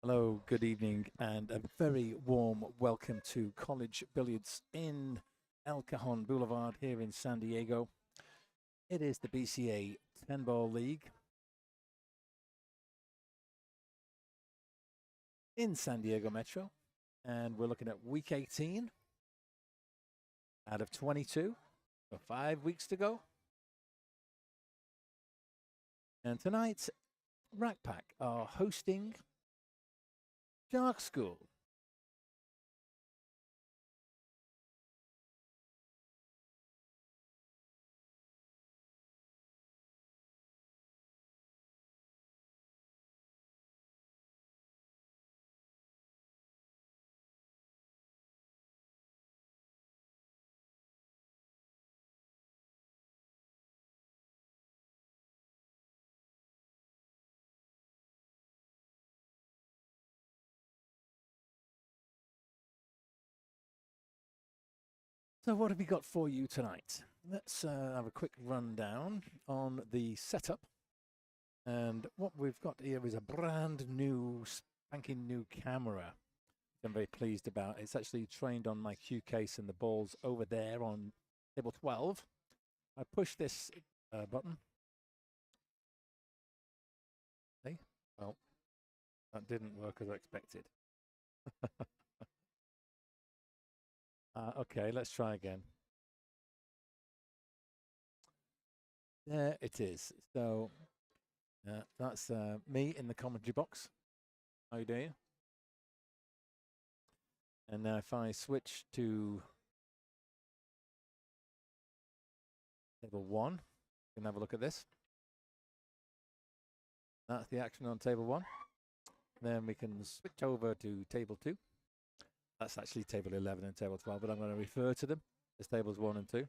Hello, good evening, and a very warm welcome to College Billiards in El Cajon Boulevard here in San Diego. It is the BCA 10 Ball League in San Diego Metro, and we're looking at week 18 out of 22, so 5 weeks to go. And tonight, Rack Pack are hosting Shark School. So, what have we got for you tonight? Let's have a quick rundown on the setup. And what we've got here is a brand new, spanking new camera. I'm very pleased about. It's actually trained on my cue case, and the ball's over there on table 12. I push this button. Hey, well, that didn't work as I expected. Okay, let's try again. There it is. So that's me in the commentary box. How you doing? And now if I switch to table 1, you can have a look at this. That's the action on table 1. Then we can switch over to table 2. That's actually table 11 and table 12, but I'm going to refer to them as tables 1 and 2.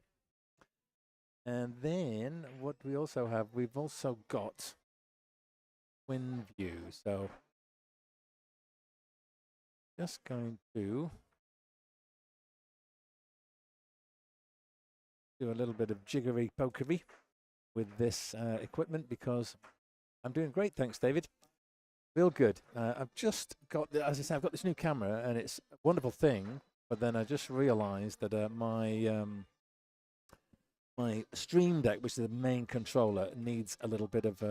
And then what we also have, we've also got twin view. So just going to do a little bit of jiggery pokery with this equipment because I'm doing great. Thanks, David. Real good. I've just got, as I said, I've got this new camera and it's a wonderful thing. But then I just realized that my Stream Deck, which is the main controller, needs a little bit of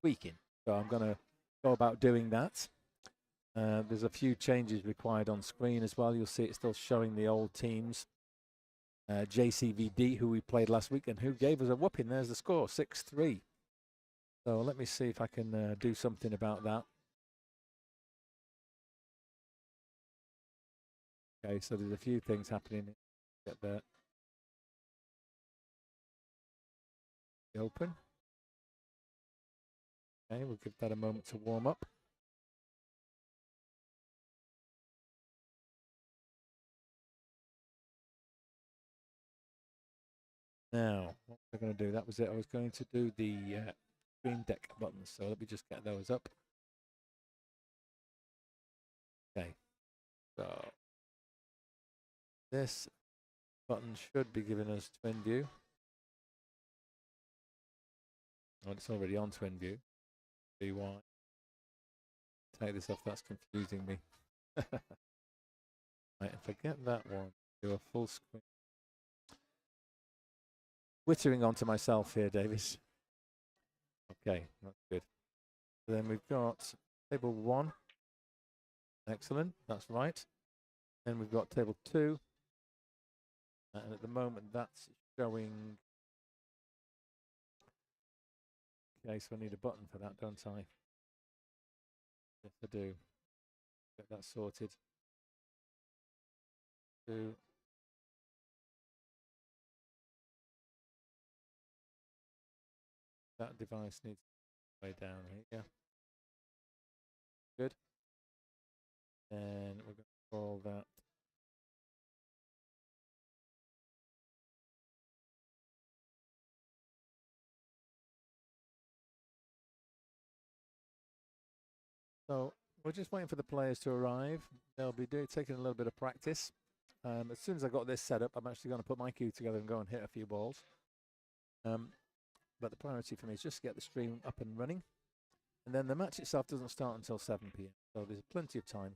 tweaking. So I'm going to go about doing that. There's a few changes required on screen as well. You'll see it's still showing the old teams. JCVD, who we played last week and who gave us a whooping. There's the score, 6-3. So let me see if I can do something about that. Okay, so there's a few things happening. Get the open. Okay, we'll give that a moment to warm up. Now, what we're going to do, that was it. I was going to do the Stream Deck buttons, so let me just get those up. Okay, so this button should be giving us twin view. Oh, it's already on twin view. See why? Take this off, that's confusing me. Right, if I get that one, do a full screen. Twittering onto myself here, Davis. Okay, that's good. So then we've got table 1. Excellent, that's right. Then we've got table 2. And at the moment, that's showing. Okay, so I need a button for that, don't I? Yes, I do. Get that sorted. 2. That device needs to way down here. Good. And we're going to call that. So we're just waiting for the players to arrive. They'll be taking a little bit of practice. As soon as I got this set up, I'm actually going to put my cue together and go and hit a few balls. But the priority for me is just to get the stream up and running. And then the match itself doesn't start until 7 p.m. So there's plenty of time.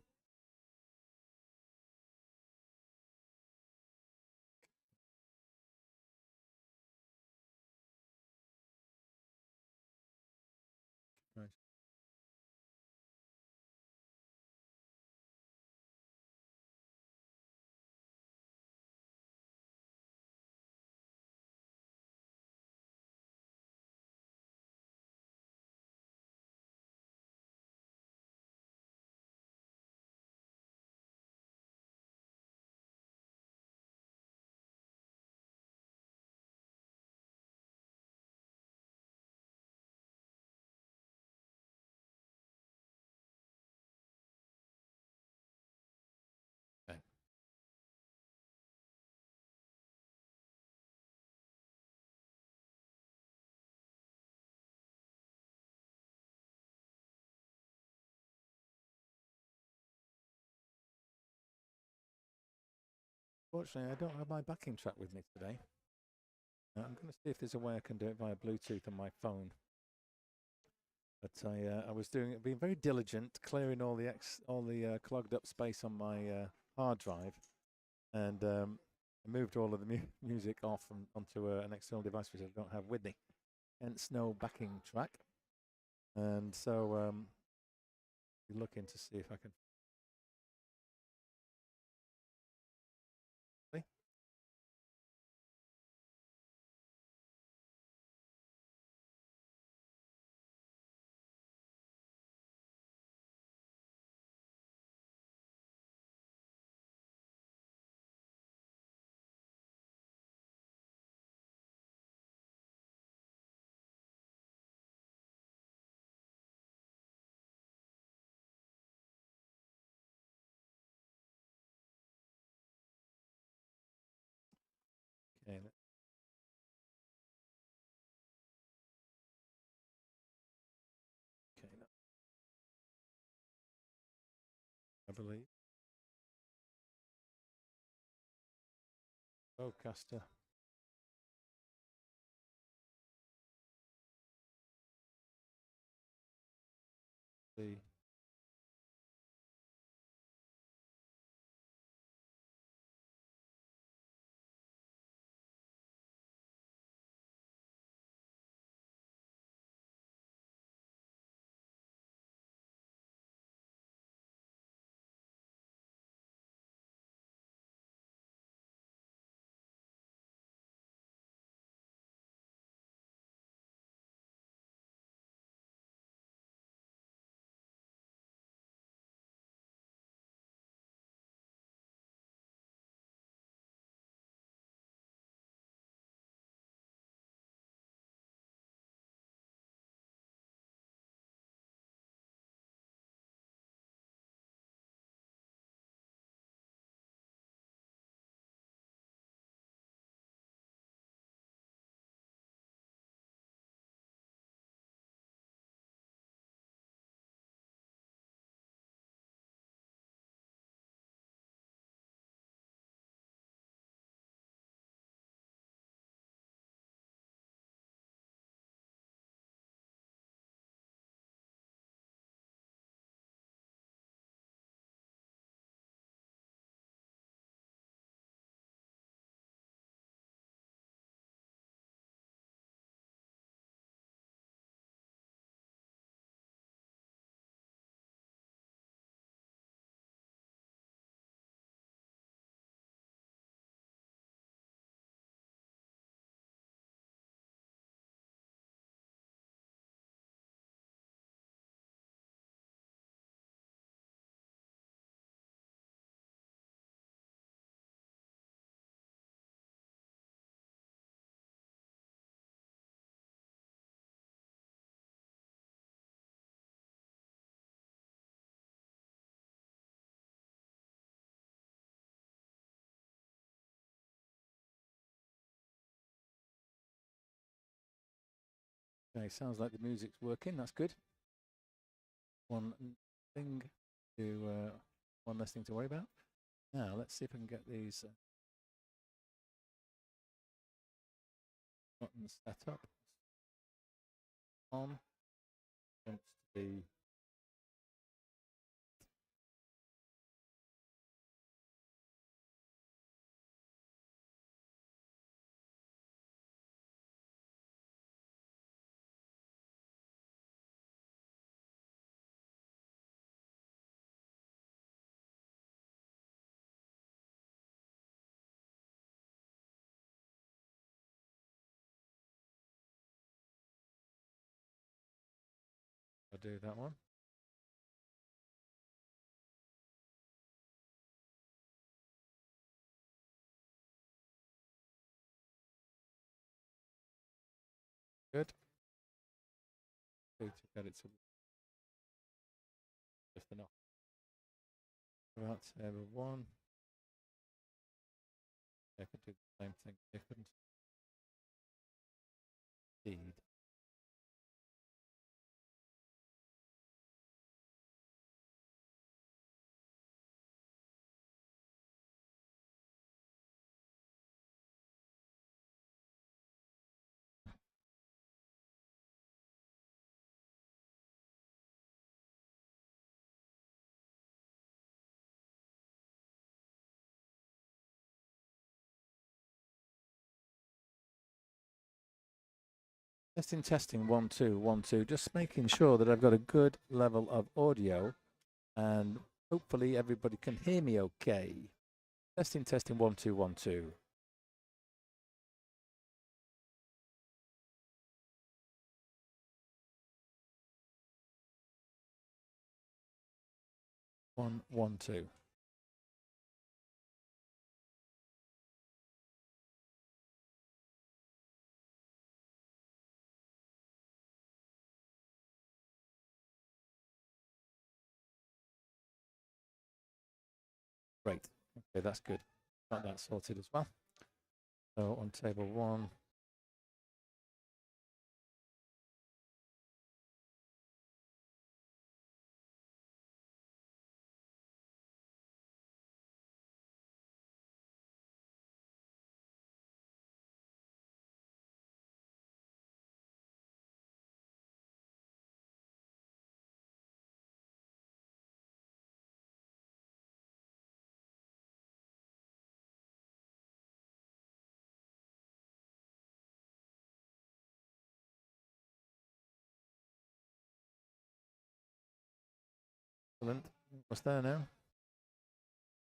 Right. Okay. Fortunately, I don't have my backing track with me today. I'm going to see if there's a way I can do it via Bluetooth on my phone. But I was being very diligent, clearing all the clogged up space on my hard drive, and I moved all of the music off onto an external device which I don't have with me. Hence, no backing track. And so, be looking to see if I can. Okay, okay, I believe. Bowcaster. The Okay, sounds like the music's working. That's good. One thing to one less thing to worry about. Now let's see if I can get these buttons set up on. the I'll do that one. Good. Good to get it to just enough. Right, table 1. I could do the same thing different. Indeed. Testing 1 2 1 2. Just making sure that I've got a good level of audio, and hopefully everybody can hear me okay. Testing 1 2 1 2. 1 1 2. Great. Okay, that's good. Got that sorted as well. So on table 1. Excellent. What's there now?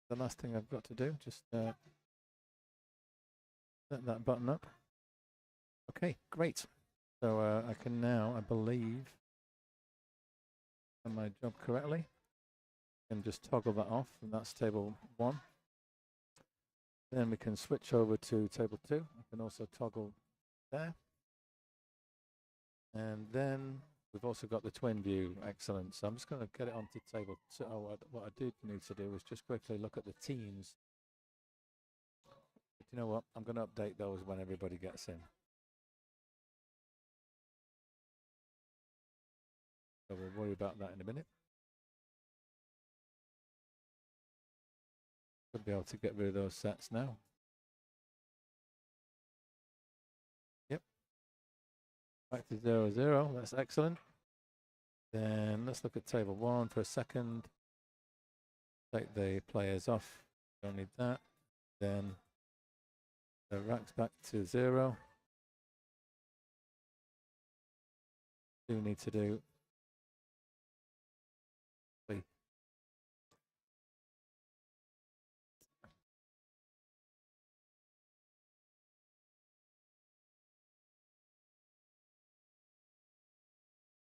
The last thing I've got to do, just set that button up. Okay, great. So I can now, I believe, done my job correctly. I can just toggle that off, and that's table 1. Then we can switch over to table 2. I can also toggle there. And then we've also got the twin view. Excellent. So I'm just going to get it onto table 2. Oh, what I do need to do is just quickly look at the teams. But you know what? I'm going to update those when everybody gets in. So we'll worry about that in a minute. Should be able to get rid of those sets now. Yep. Back to 0 0. That's excellent. Then let's look at table 1 for a second. Take the players off. Don't need that. Then the rack's back to 0. Do need to do 3.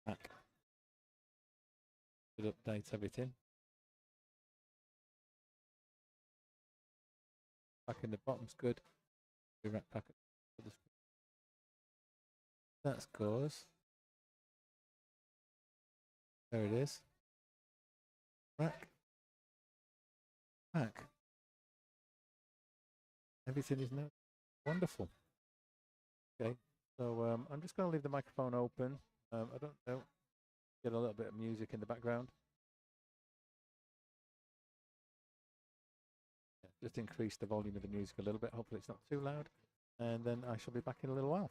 Back. Should update everything. Back in the bottom's good. We rack back at the screen. That scores. There it is. Rack. Back. Everything is now wonderful. Okay, so I'm just going to leave the microphone open. I don't know. Get a little bit of music in the background. Yeah, just increase the volume of the music a little bit. Hopefully it's not too loud. And then I shall be back in a little while.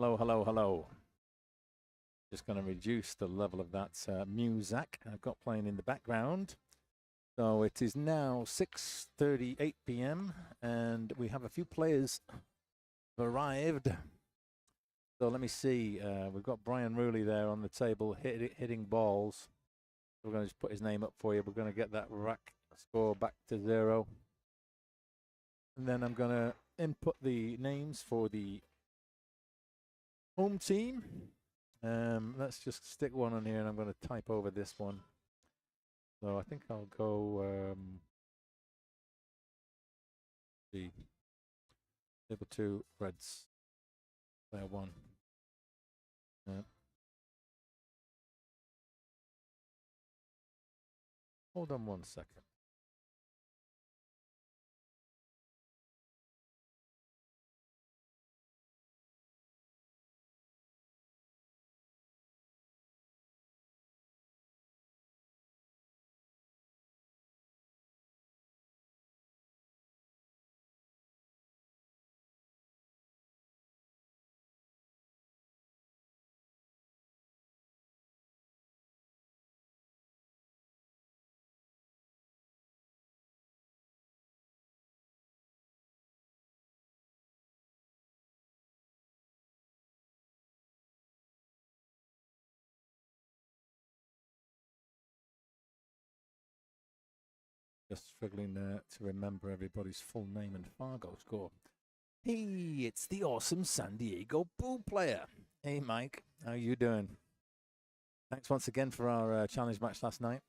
Hello, hello, hello. Just going to reduce the level of that music I've got playing in the background. So it is now 6:38 p.m. and we have a few players arrived. So let me see. We've got Brian Rooley there on the table hitting balls. We're going to just put his name up for you. We're going to get that rack score back to 0. And then I'm going to input the names for the home team. Let's just stick one on here and I'm going to type over this one. So I think I'll go the table 2 Reds. Player 1. Hold on 1 second. Just struggling to remember everybody's full name and Fargo score. Hey, it's the awesome San Diego pool player. Hey, Mike, how you doing? Thanks once again for our challenge match last night.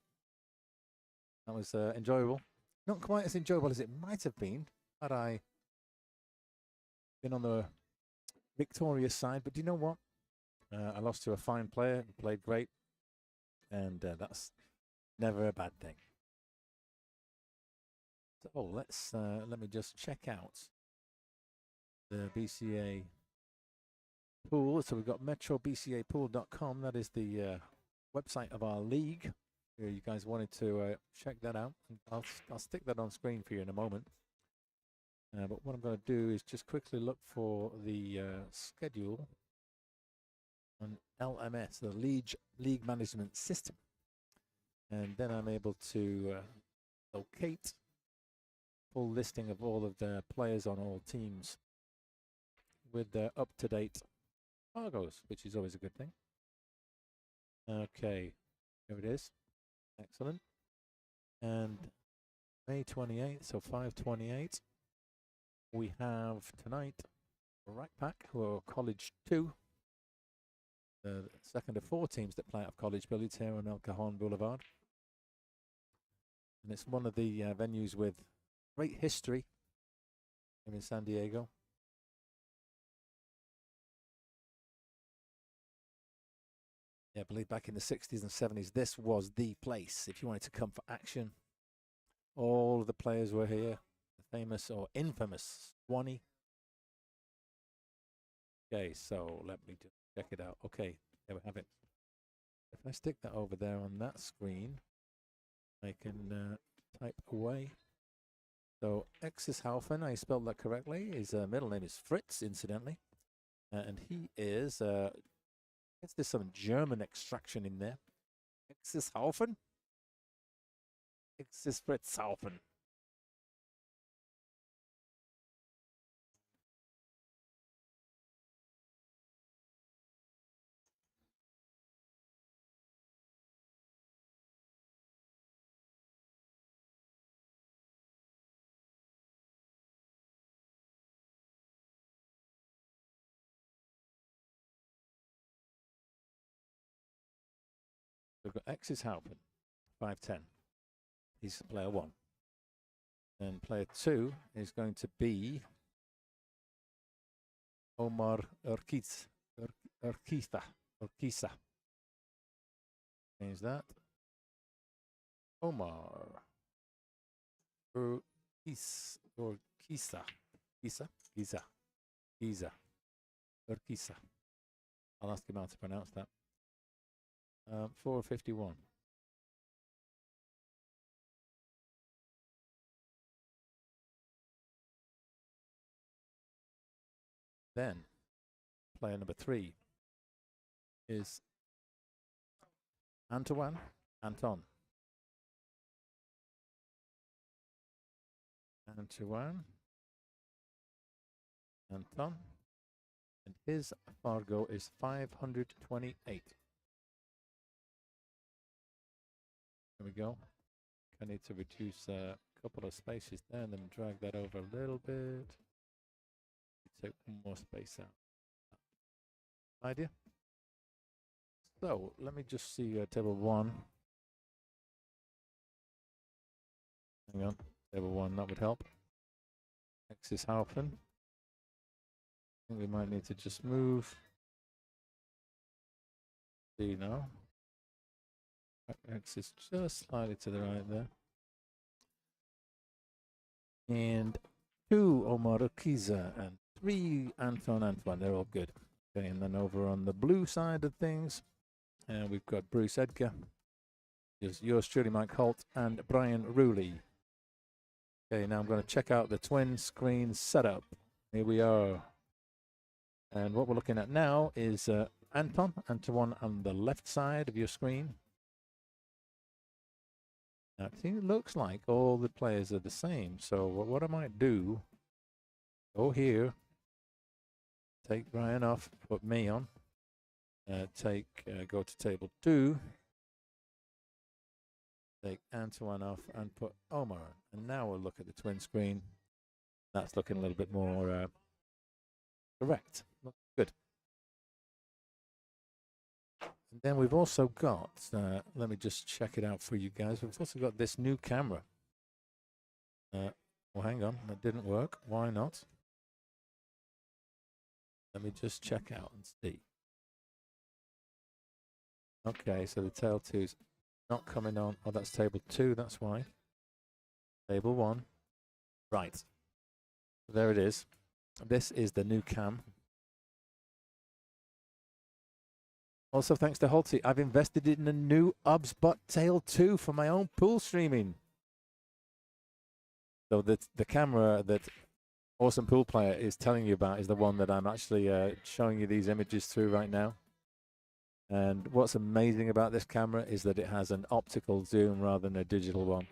That was enjoyable. Not quite as enjoyable as it might have been had I been on the victorious side, but do you know what? I lost to a fine player, played great, and that's never a bad thing. So, let me just check out the BCA pool. So we've got metrobcapool.com. That is the website of our league. You guys wanted to check that out. I'll stick that on screen for you in a moment. But what I'm going to do is just quickly look for the schedule on LMS, the League Management System. And then I'm able to locate full listing of all of the players on all teams with their up-to-date cargoes, which is always a good thing. Okay, here it is. Excellent. And May 28th, so 5/28, we have tonight Rack Pack, who are College 2, the second of 4 teams that play out of College Billiards here on El Cajon Boulevard. And it's one of the venues with great history here in San Diego. Yeah, I believe back in the 60s and 70s, this was the place. If you wanted to come for action, all of the players were here. The famous or infamous Swanee. Okay, so let me just check it out. Okay, there we have it. If I stick that over there on that screen, I can type away. So Exishaufen, I spelled that correctly. His middle name is Fritz, incidentally. And he is, I guess there's some German extraction in there. Exishaufen? Fritzhaufen. We've got Exishaufen, 5'10". He's player 1. And player 2 is going to be Omar Urquiza. Change that. Omar Urquiza. I'll ask him how to pronounce that. 451. Then player number 3 is Anton. Anton, and his Fargo is 528. There we go. I need to reduce a couple of spaces there and then drag that over a little bit. Take more space out. Idea. So let me just see table 1. Hang on, table 1, that would help. X is Haufen. I think we might need to just move. See now. X is just slightly to the right there. And 2 Omar Kiza and 3 Antoine. They're all good. Okay, and then over on the blue side of things, we've got Bruce Edgar, yours truly, Mike Holt, and Brian Rooley. Okay, now I'm going to check out the twin screen setup. Here we are. And what we're looking at now is Anton on the left side of your screen. Now, it looks like all the players are the same. So what I might do, go here, take Brian off, put me on, go to table 2, take Antoine off and put Omar on. And now we'll look at the twin screen. That's looking a little bit more correct. Good. And then we've also got, let me just check it out for you guys. We've also got this new camera. Well, hang on, that didn't work. Why not? Let me just check out and see. Okay, so the tail 2's not coming on. Oh, that's table 2, that's why. Table 1. Right. There it is. This is the new cam. Also, thanks to Holty, I've invested in a new UBS Tail 2 for my own pool streaming. So the camera that Awesome Pool Player is telling you about is the one that I'm actually showing you these images through right now. And what's amazing about this camera is that it has an optical zoom rather than a digital one.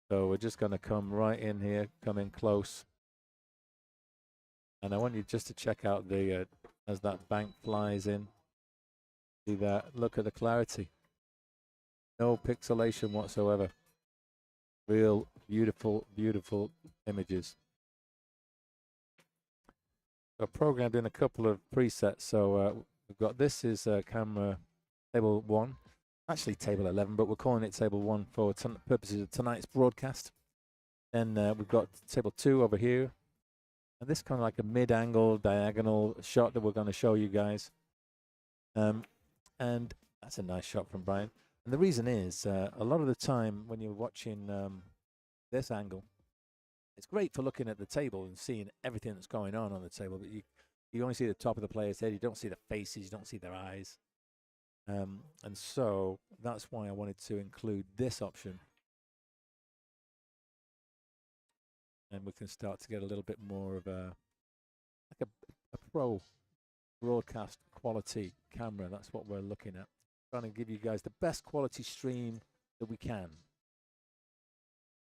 So we're just going to come right in here, come in close. And I want you just to check out the as that bank flies in. See that? Look at the clarity. No pixelation whatsoever. Real beautiful, beautiful images. I've programmed in a couple of presets. So we've got this is camera table 1, actually table 11, but we're calling it table 1 for purposes of tonight's broadcast. Then we've got table 2 over here. And this kind of like a mid-angle diagonal shot that we're going to show you guys. And that's a nice shot from Brian. And the reason is, a lot of the time when you're watching this angle, it's great for looking at the table and seeing everything that's going on the table, but you only see the top of the player's head. You don't see the faces. You don't see their eyes. And so that's why I wanted to include this option. And we can start to get a little bit more of a pro broadcast quality camera. That's what we're looking at. Trying to give you guys the best quality stream that we can.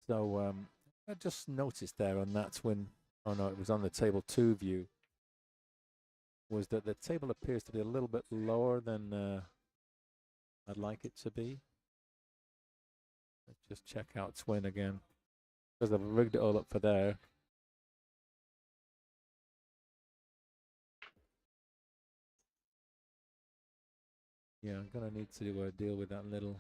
So I just noticed there on that twin, oh no, it was on the table 2 view, was that the table appears to be a little bit lower than I'd like it to be. Let's just check out twin again, because I've rigged it all up for there. Yeah, I'm gonna need to deal with that little.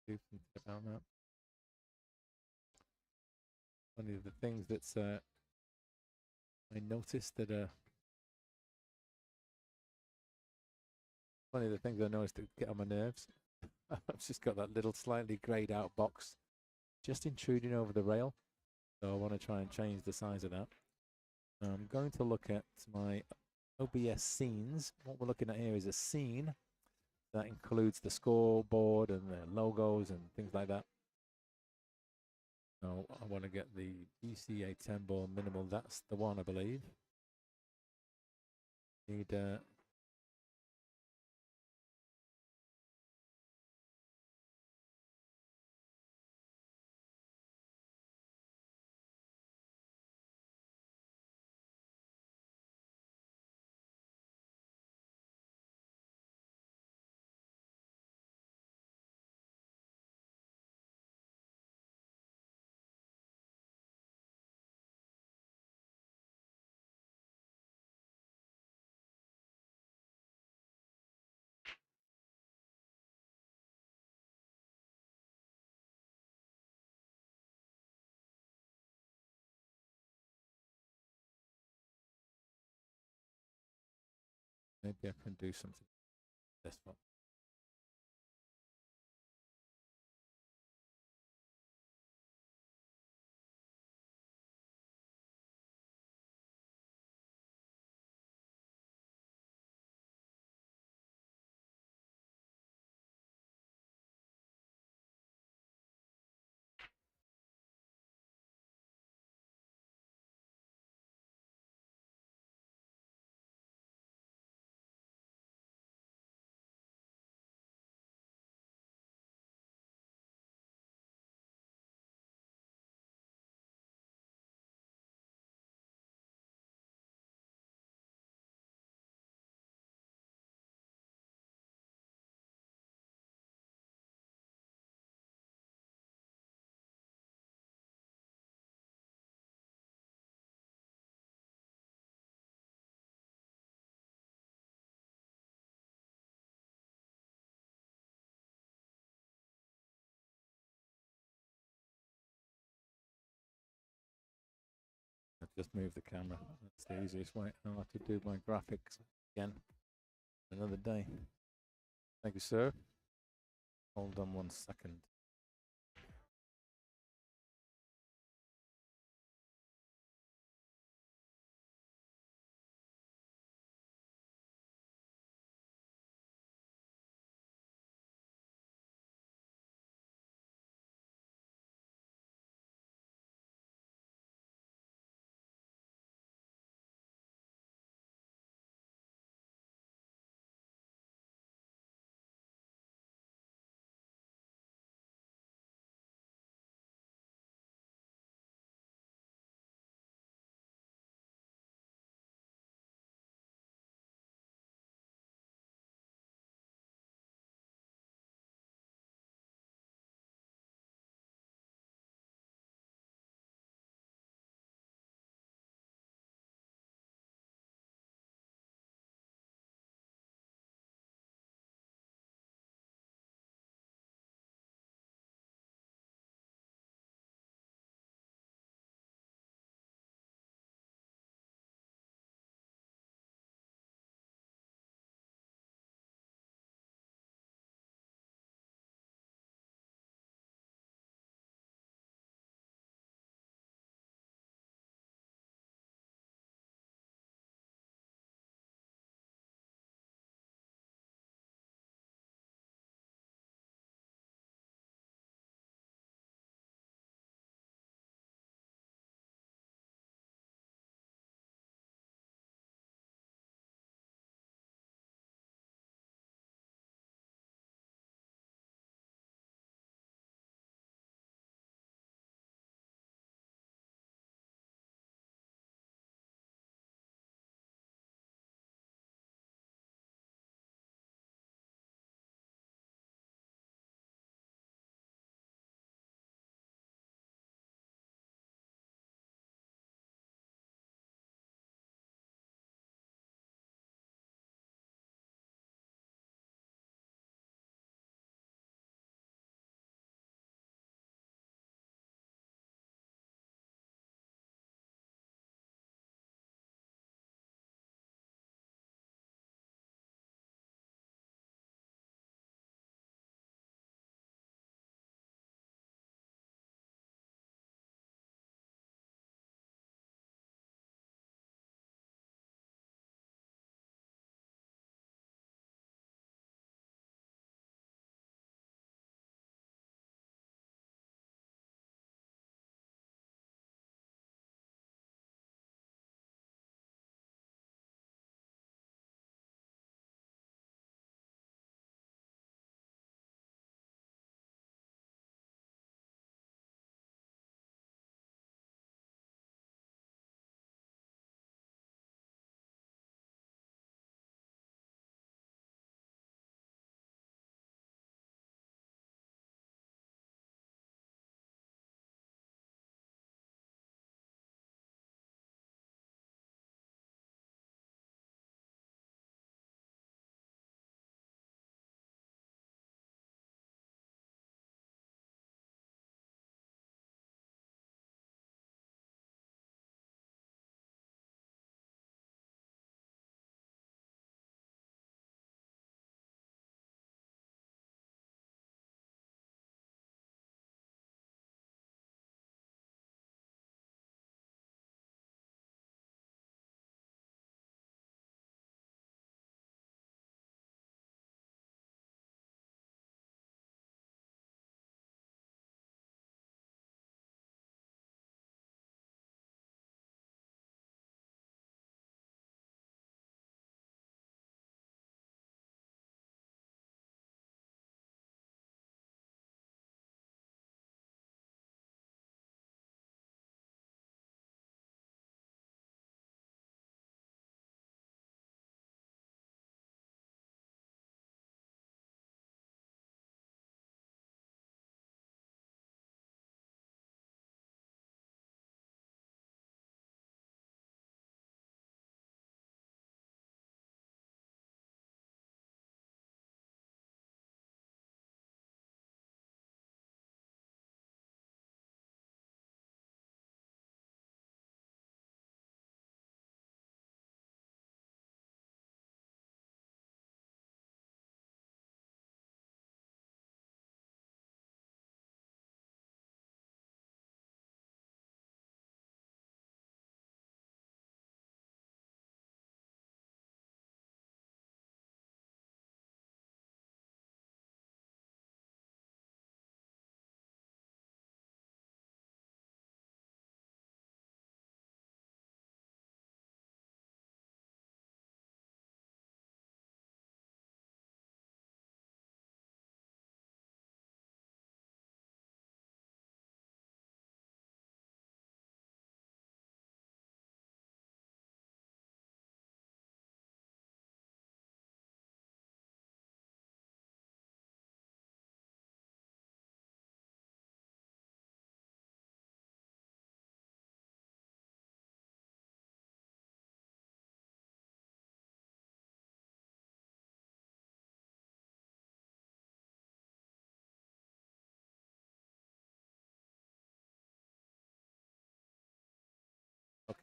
Do something about that. One of the things that's I noticed that one of the things I noticed that get on my nerves. I've just got that little slightly grayed out box just intruding over the rail. So I want to try and change the size of that. I'm going to look at my OBS scenes. What we're looking at here is a scene that includes the scoreboard and the logos and things like that. So I want to get the BCA 10 ball minimal. That's the one, I believe. Need maybe I can do something this one. I just move the camera. That's the easiest way. I'll have to do my graphics again another day. Thank you, sir. Hold on 1 second.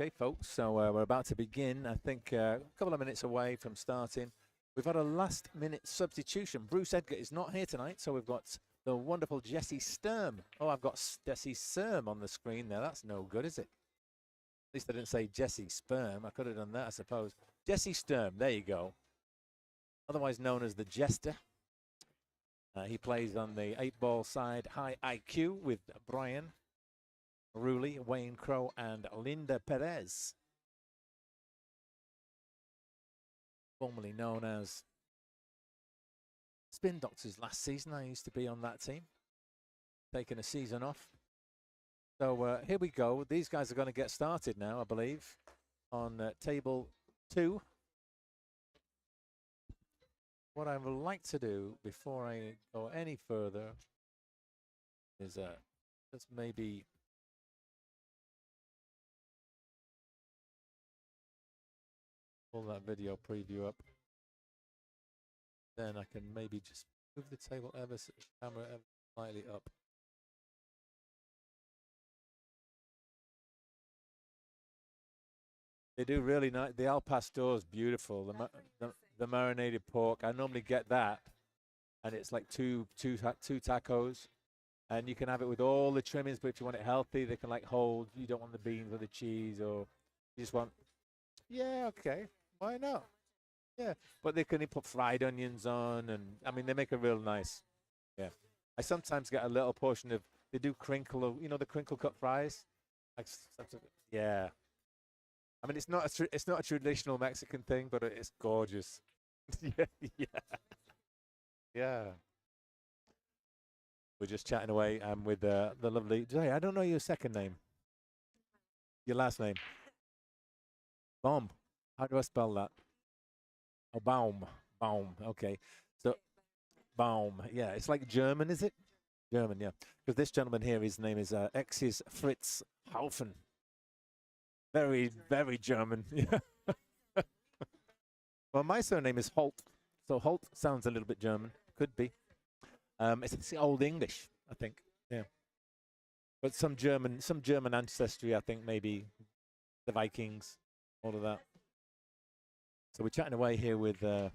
Okay, folks, so we're about to begin. I think a couple of minutes away from starting. We've had a last-minute substitution. Bruce Edgar is not here tonight, so we've got the wonderful Jesse Sturm. Oh, I've got Jesse Sturm on the screen there. That's no good, is it? At least I didn't say Jesse Sperm. I could have done that, I suppose. Jesse Sturm, there you go. Otherwise known as the Jester. He plays on the 8-ball side, high IQ, with Brian Ruley, Wayne Crow, and Linda Perez. Formerly known as Spin Doctors last season. I used to be on that team. Taking a season off. So here we go. These guys are going to get started now, I believe, on table 2. What I would like to do before I go any further is just maybe pull that video preview up. Then I can maybe just move the table camera ever slightly up. They do really nice. The al pastor is beautiful. The marinated pork. I normally get that, and it's like two tacos, and you can have it with all the trimmings. But if you want it healthy, they can like hold. You don't want the beans or the cheese, or you just want. Yeah, okay, why not? Yeah, but they can put fried onions on, and I mean they make it real nice. Yeah, I sometimes get a little portion of. They do crinkle, the crinkle cut fries. Like, yeah. I mean, it's not a traditional Mexican thing, but it's gorgeous. Yeah, yeah, yeah. We're just chatting away with the lovely Jay. I don't know your second name. Your last name. Baum. How do I spell that? Oh, Baum. Baum. Okay. So Baum. Yeah, it's like German, is it? German, yeah. Because this gentleman here, his name is Exis Fritz Haufen. Very, very German. Yeah. Well, my surname is Holt, so Holt sounds a little bit German. Could be. It's Old English, I think. Yeah. But some German ancestry, I think, maybe the Vikings, all of that. So we're chatting away here with the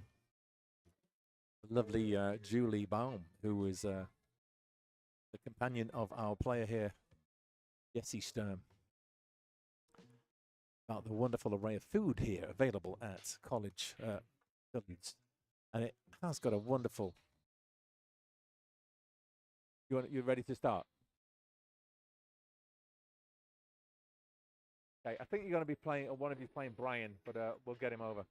lovely Julie Baum, who is the companion of our player here, Jesse Sturm. About the wonderful array of food here available at College Billiards, and it has got a wonderful. You're ready to start? Okay, I think you're going to be playing, or one of you playing Brian, but we'll get him over.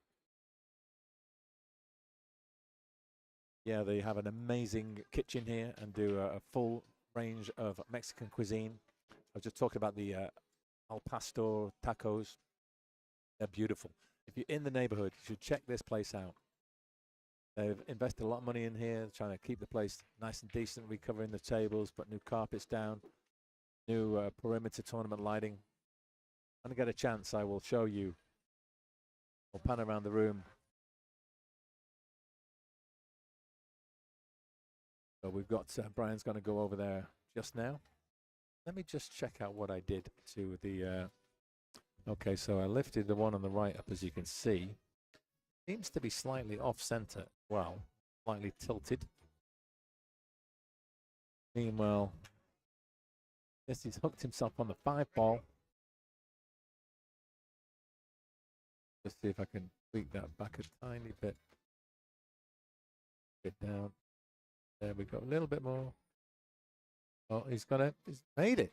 Yeah, they have an amazing kitchen here and do a full range of Mexican cuisine. I was just talking about the al pastor tacos. They're beautiful. If you're in the neighborhood, you should check this place out. They've invested a lot of money in here, trying to keep the place nice and decent, recovering the tables, put new carpets down, new perimeter tournament lighting. When I get a chance, I will show you. We'll pan around the room. So we've got, Brian's going to go over there just now. Let me just check out what I did to the, okay, so I lifted the one on the right up, as you can see. Seems to be slightly off-center. Well, slightly tilted. Meanwhile, yes, he's hooked himself on the 5-ball. Let's see if I can tweak that back a tiny bit. Get down. There we go. A little bit more. Oh, he's made it.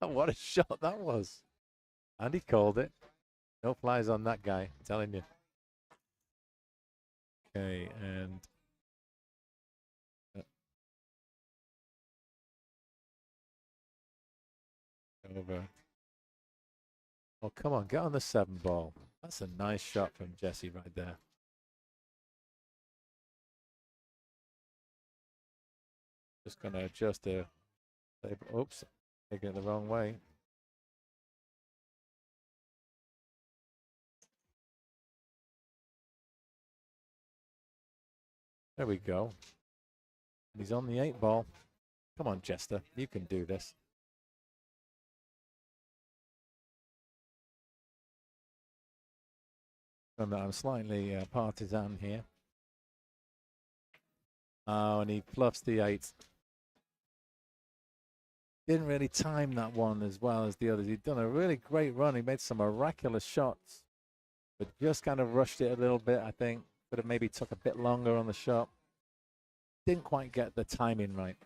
What a shot that was. And he called it. No flies on that guy, I'm telling you. Okay, and over. Oh, come on, get on the 7-ball. That's a nice shot from Jesse right there. Just going to adjust the. Oops, taking it the wrong way. There we go. And he's on the 8-ball. Come on, Jester, you can do this. Remember, I'm slightly partisan here. Oh, and he fluffs the 8. Didn't really time that one as well as the others. He'd done a really great run. He made some miraculous shots, but just kind of rushed it a little bit, I think. Could have maybe took a bit longer on the shot. Didn't quite get the timing right.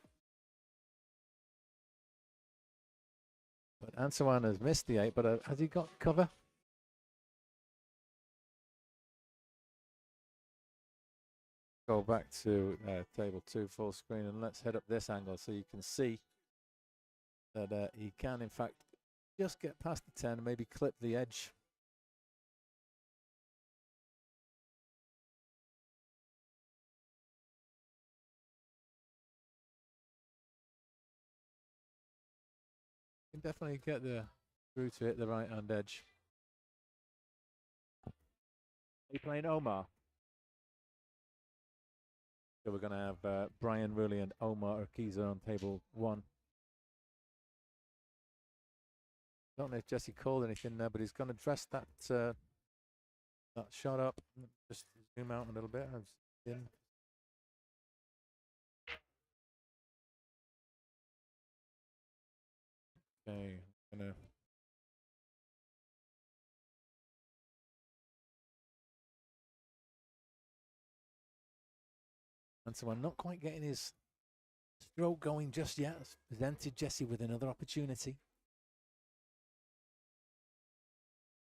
But Ansuan has missed the 8, but has he got cover? Go back to table 2 full screen, and let's head up this angle so you can see that he can, in fact, just get past the 10 and maybe clip the edge. You can definitely get through to hit the right-hand edge. Are you playing Omar? So we're going to have Brian Rulli and Omar Urquiza on table 1. Don't know if Jesse called anything there, but he's going to dress that that shot up. Just zoom out a little bit. Okay, I'm gonna. And so I'm not quite getting his stroke going just yet. It's presented Jesse with another opportunity.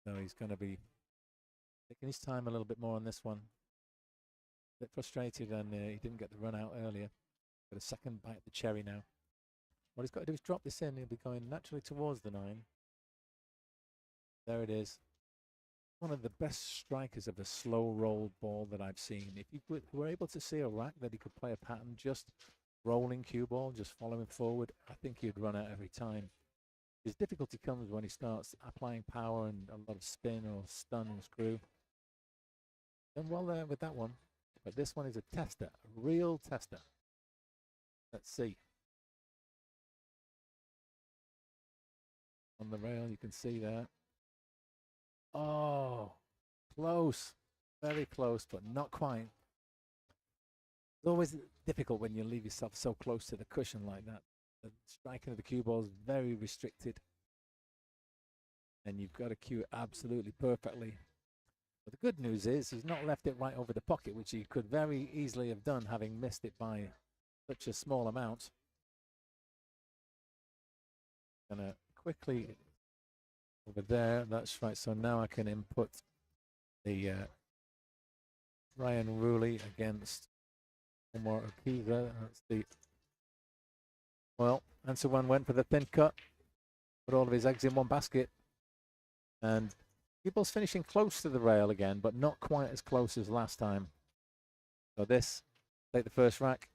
So he's going to be taking his time a little bit more on this one. A bit frustrated, and he didn't get the run out earlier. Got a second bite at the cherry now. What he's got to do is drop this in. He'll be going naturally towards the 9. There it is. One of the best strikers of a slow roll ball that I've seen. If you were able to see a rack that he could play a pattern, just rolling cue ball, just following forward, I think he'd run out every time. His difficulty comes when he starts applying power and a lot of spin or stun and screw. Done well there with that one. But this one is a tester, a real tester. Let's see. On the rail, you can see there. Oh, close. Very close, but not quite. It's always difficult when you leave yourself so close to the cushion like that. The striking of the cue ball is very restricted. And you've got to cue it absolutely perfectly. But the good news is he's not left it right over the pocket, which he could very easily have done, having missed it by such a small amount. Gonna quickly over there. That's right. So now I can input the Ryan Rulli against Omar Urquiza. That's the Ansuan went for the thin cut, put all of his eggs in one basket, and People's finishing close to the rail again, but not quite as close as last time. So this, take the first rack,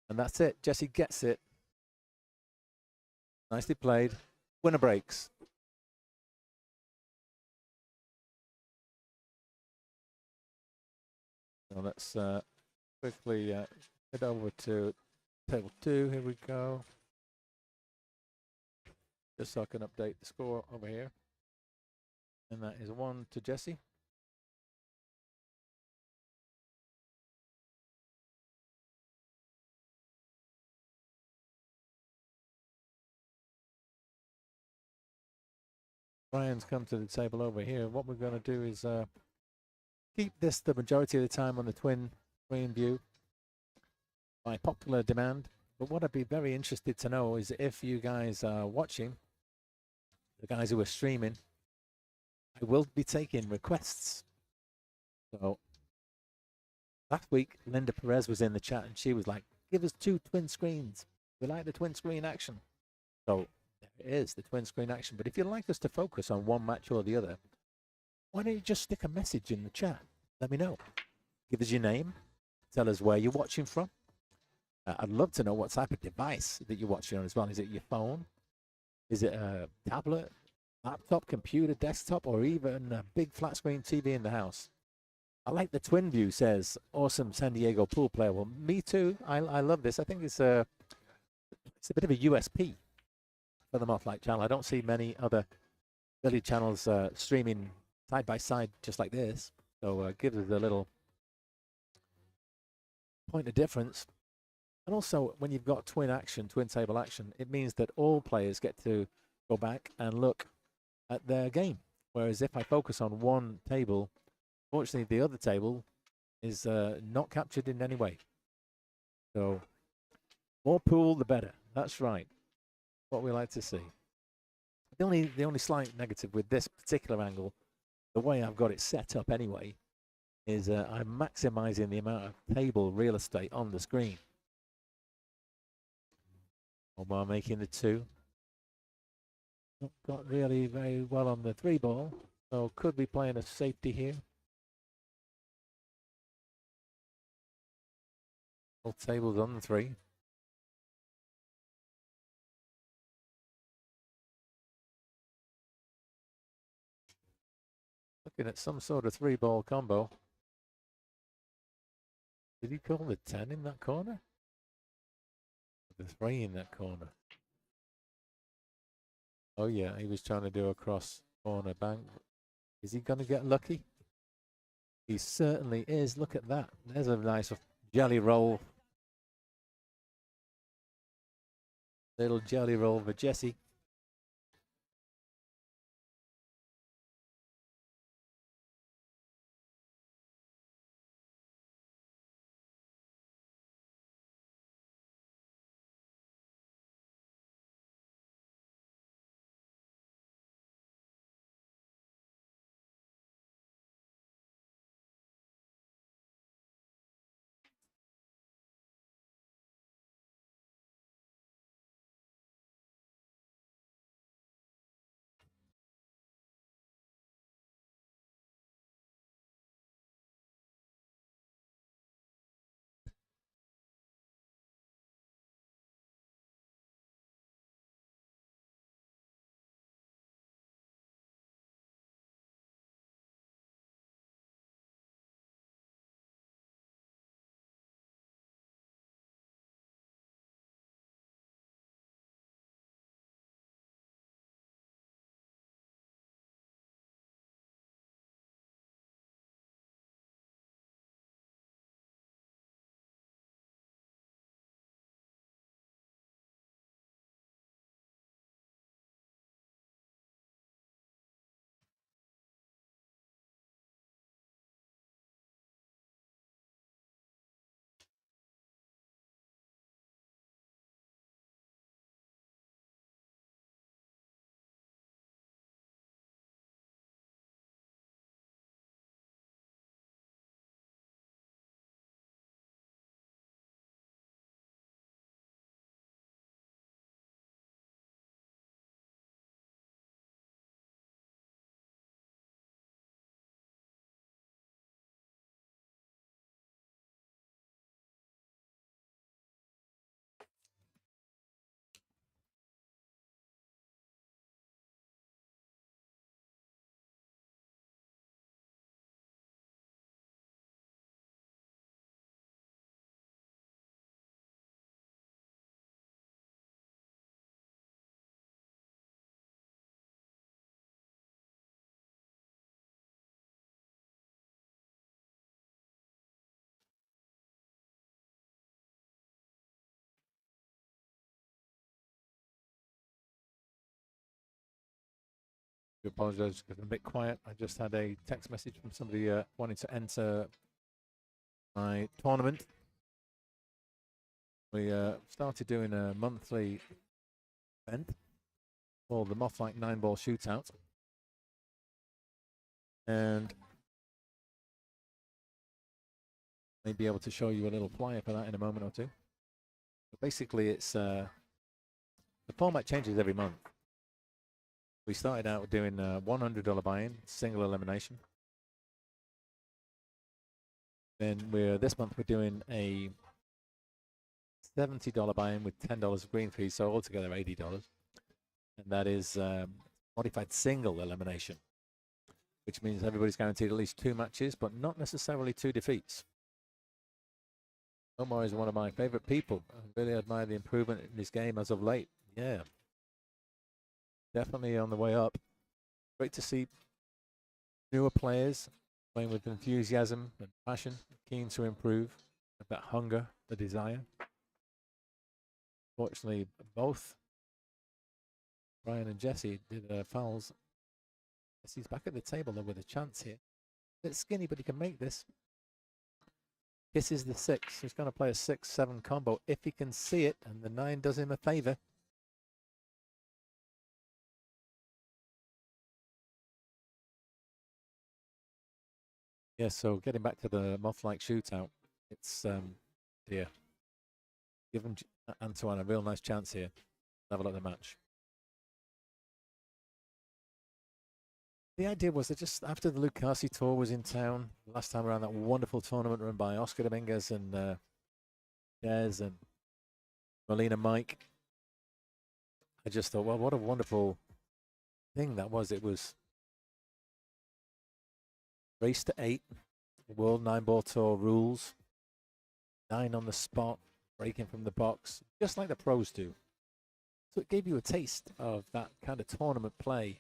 and that's it. Jesse gets it. Nicely played. Winner breaks. So let's quickly head over to table 2. Here we go. Just so I can update the score over here. And that is 1 to Jesse. Brian's come to the table over here. What we're going to do is keep this the majority of the time on the twin screen view by popular demand. But what I'd be very interested to know is if you guys are watching, the guys who are streaming, I will be taking requests. So last week, Linda Perez was in the chat and she was like, give us 2 twin screens. We like the twin screen action. So there it is, the twin screen action. But if you'd like us to focus on one match or the other, why don't you just stick a message in the chat? Let me know. Give us your name. Tell us where you're watching from. I'd love to know what type of device that you're watching on as well. Is it your phone? Is it a tablet, laptop, computer, desktop, or even a big flat screen TV in the house? I like the twin view, says awesome San Diego pool player. Well, me too. I love this. I think it's a bit of a USP for the Mothlight channel. I don't see many other billiard channels streaming side by side, just like this. So it gives us a little point of difference. And also, when you've got twin table action, it means that all players get to go back and look at their game. Whereas if I focus on one table, fortunately, the other table is not captured in any way. So more pool, the better. That's right. What we like to see. The only slight negative with this particular angle, the way I've got it set up anyway, is I'm maximizing the amount of table real estate on the screen. While making the 2. Not got really very well on the 3 ball, so could be playing a safety here. All tables on the 3. Looking at some sort of 3-ball combo. Did he call the 10 in that corner? The 3 in that corner. Oh yeah, he was trying to do a cross corner bank. Is he going to get lucky? He certainly is. Look at that. There's a nice jelly roll. Little jelly roll for Jesse. I apologize because I'm a bit quiet. I just had a text message from somebody wanting to enter my tournament. We started doing a monthly event called the Moth Like 9-Ball Shootout. And may be able to show you a little flyer for that in a moment or two. But basically, it's the format changes every month. We started out doing a $100 buy-in, single elimination. Then this month we're doing a $70 buy-in with $10 of green fees, so altogether $80. And that is modified single elimination, which means everybody's guaranteed at least 2 matches, but not necessarily 2 defeats. Omar is one of my favorite people. I really admire the improvement in this game as of late. Yeah. Definitely on the way up. Great to see newer players playing with enthusiasm and passion, keen to improve, with that hunger, the desire. Fortunately, both Brian and Jesse did fouls. Jesse's back at the table though with a chance here. A bit skinny, but he can make this. Kisses the 6. He's going to play a 6-7 combo if he can see it, and the 9 does him a favor. Yeah, so getting back to the moth-like shootout, it's dear. Give him Antoine a real nice chance here. Have a look at the match. The idea was that just after the Lucasi tour was in town, last time around, that wonderful tournament run by Oscar Dominguez and Des and Molina Mike, I just thought, well, what a wonderful thing that was. It was race to 8, World 9-Ball Tour rules, 9 on the spot, breaking from the box, just like the pros do. So it gave you a taste of that kind of tournament play.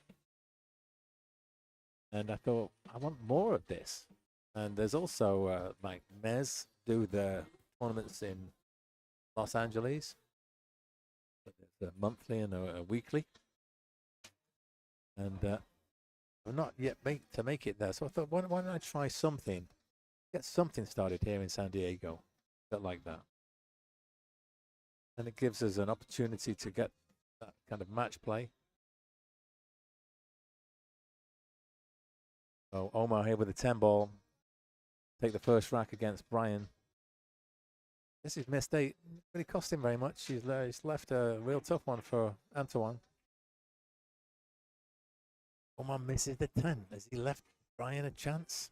And I thought, I want more of this. And there's also, like, Mez do the tournaments in Los Angeles. There's a monthly and a weekly. And I'm not yet to make it there. So I thought, why don't I try something? Get something started here in San Diego. Bit like that. And it gives us an opportunity to get that kind of match play. So Omar here with a 10 ball. Take the first rack against Brian. This is missed 8. Really cost him very much. He's left a real tough one for Antoine. Omar misses the 10. Has he left Brian a chance?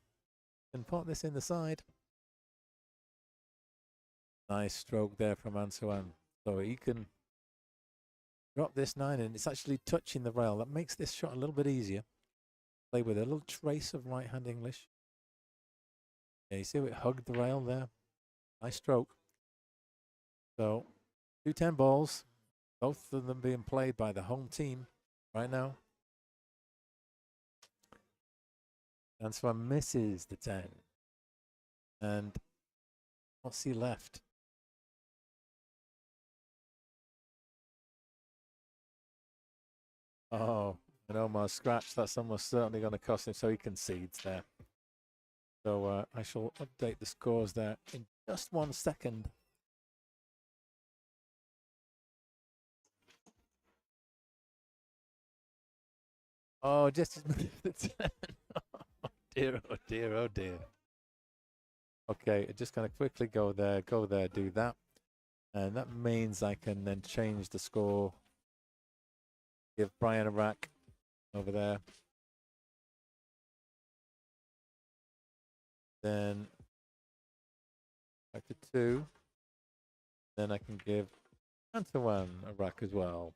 Can put this in the side. Nice stroke there from Antoine. So he can drop this 9 and it's actually touching the rail. That makes this shot a little bit easier. Play with a little trace of right-hand English. Yeah, you see how it hugged the rail there? Nice stroke. So, 2 10 balls, both of them being played by the home team right now. Antoine misses the 10. And what's he left? Oh, and Omar scratched. That's almost certainly going to cost him, so he concedes there. So I shall update the scores there in just 1 second. Oh, just the 10. Oh dear, oh dear, oh dear. Okay, just going to quickly go there, do that. And that means I can then change the score. Give Brian a rack over there. Then back to 2. Then I can give Antoine a rack as well.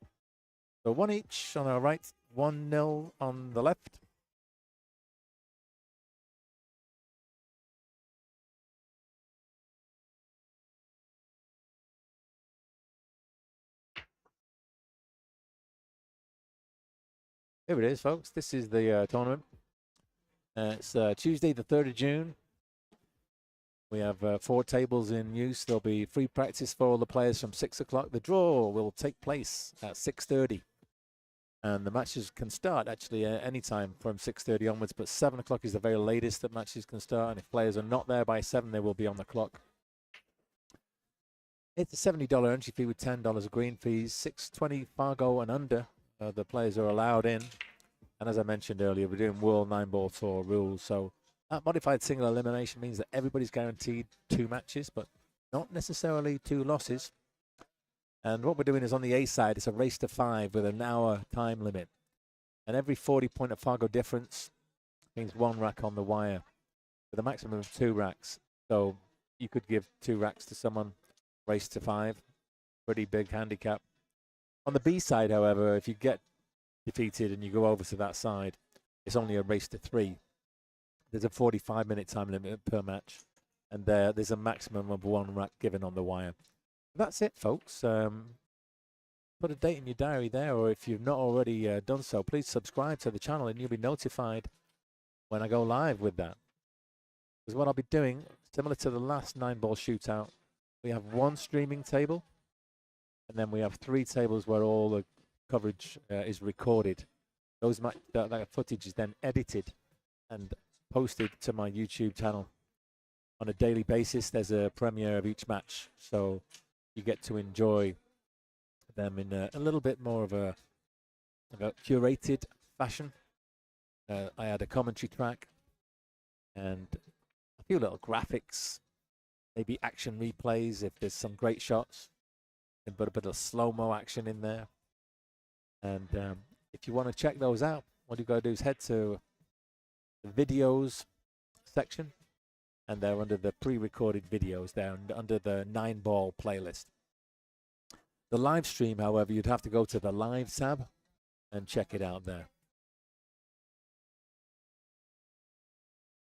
So 1 each on our right, 1-0 on the left. Here it is, folks. This is the tournament. It's Tuesday, the 3rd of June. We have 4 tables in use. There'll be free practice for all the players from 6 o'clock. The draw will take place at 6:30. And the matches can start actually any time from 6:30 onwards, but 7 o'clock is the very latest that matches can start. And if players are not there by 7, they will be on the clock. It's a $70 entry fee with $10 of green fees, $6.20 Fargo and under. The players are allowed in. And as I mentioned earlier, we're doing World 9-Ball Tour rules. So that modified single elimination means that everybody's guaranteed 2 matches, but not necessarily 2 losses. And what we're doing is on the A side, it's a race to 5 with an hour time limit. And every 40-point of Fargo difference means 1 rack on the wire with a maximum of 2 racks. So you could give 2 racks to someone, race to 5. Pretty big handicap. On the B side, however, if you get defeated and you go over to that side, it's only a race to 3. There's a 45-minute time limit per match, and there's a maximum of 1 rack given on the wire. That's it, folks. Put a date in your diary there, or if you've not already done so, please subscribe to the channel and you'll be notified when I go live with that. Because what I'll be doing, similar to the last 9-ball shootout, we have one streaming table, and then we have 3 tables where all the coverage is recorded. That footage is then edited and posted to my YouTube channel. On a daily basis, there's a premiere of each match, so you get to enjoy them in a little bit more of a curated fashion. I add a commentary track and a few little graphics, maybe action replays if there's some great shots, and put a bit of slow-mo action in there. And if you want to check those out, what you've got to do is head to the videos section, and they're under the pre-recorded videos there, under the 9-ball playlist. The live stream, however, you'd have to go to the live tab and check it out there.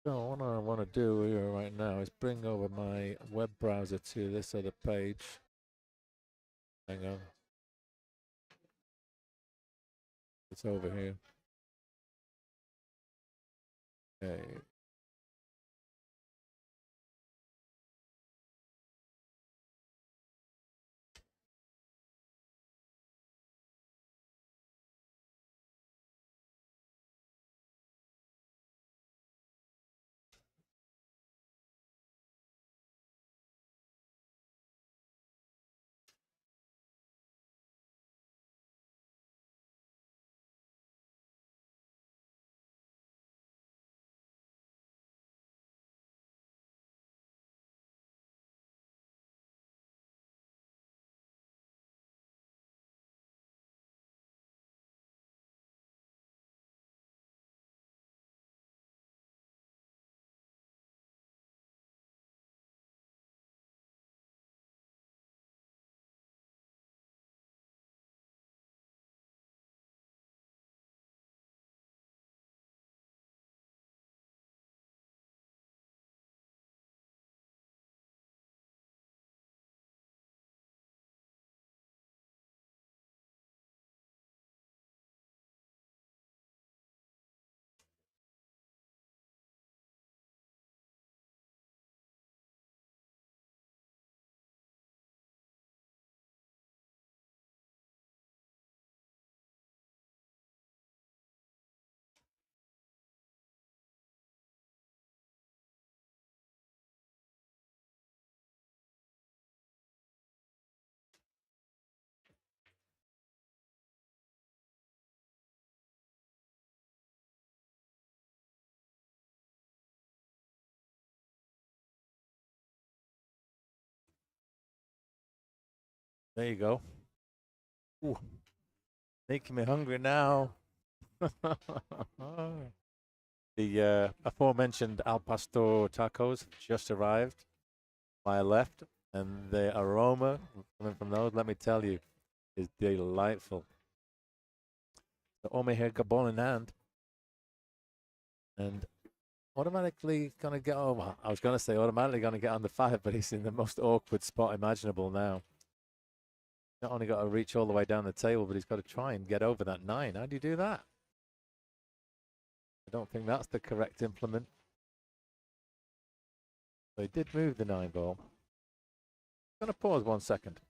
So what I want to do here right now is bring over my web browser to this other page. Hang on. It's over here. Okay. There you go. Ooh, making me hungry now. The aforementioned al pastor tacos just arrived. My left, and the aroma coming from those, let me tell you, is delightful. So Ome here, Gabon in hand, and automatically gonna get over. I was gonna say automatically gonna get on the 5, but he's in the most awkward spot imaginable now. Not only got to reach all the way down the table, but he's got to try and get over that 9. How do you do that? I don't think that's the correct implement. They did move the 9-ball. I'm gonna pause 1 second.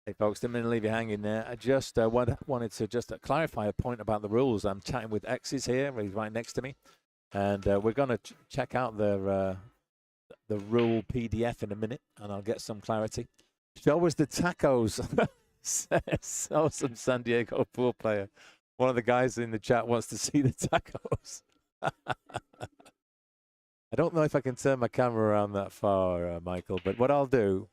Hey folks, didn't mean to leave you hanging there. I just wanted to just clarify a point about the rules. I'm chatting with X's here. He's right next to me. And we're going to check out the rule PDF in a minute, and I'll get some clarity. Show us the tacos, says awesome San Diego pool player. One of the guys in the chat wants to see the tacos. I don't know if I can turn my camera around that far, Michael, but what I'll do,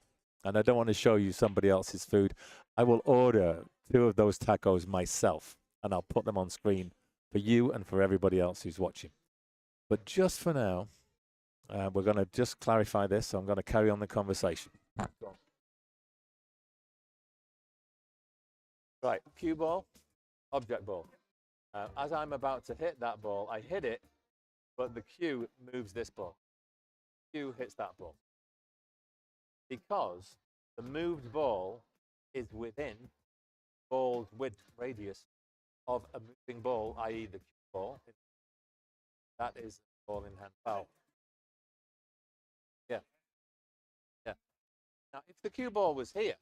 and I don't want to show you somebody else's food, I will order 2 of those tacos myself, and I'll put them on screen for you and for everybody else who's watching. But just for now, we're going to just clarify this, so I'm going to carry on the conversation. Right, cue ball, object ball. As I'm about to hit that ball, I hit it, but the cue moves this ball. Cue hits that ball. Because the moved ball is within ball's width radius of a moving ball, i.e. the cue ball, that is ball in hand foul. Yeah. Yeah. Now, if the cue ball was here,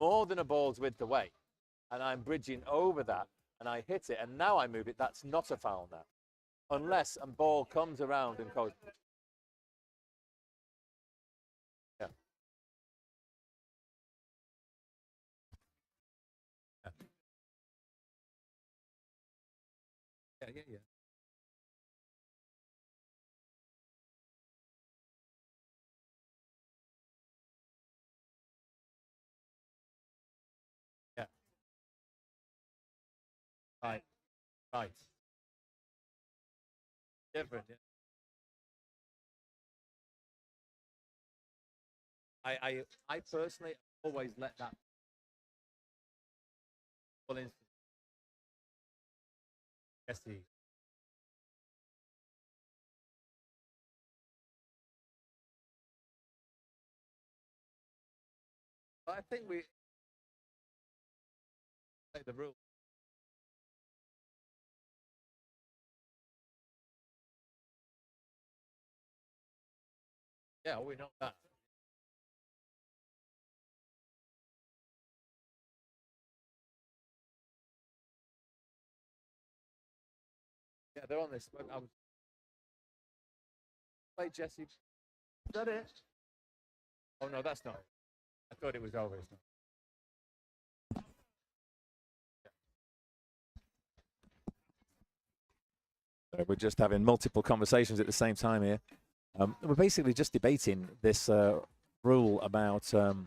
more than a ball's width away, and I'm bridging over that, and I hit it, and now I move it, that's not a foul now. Unless a ball comes around and goes. Yeah. Yeah. Yeah. Right. Different. Yeah. I personally always let that ball in. I think we play the rule. Yeah, we know that. Yeah, they're on this. I was play Jesse. Is that it? Oh no, that's not. I thought it was over. It's not. We're just having multiple conversations at the same time here. We're basically just debating this rule about the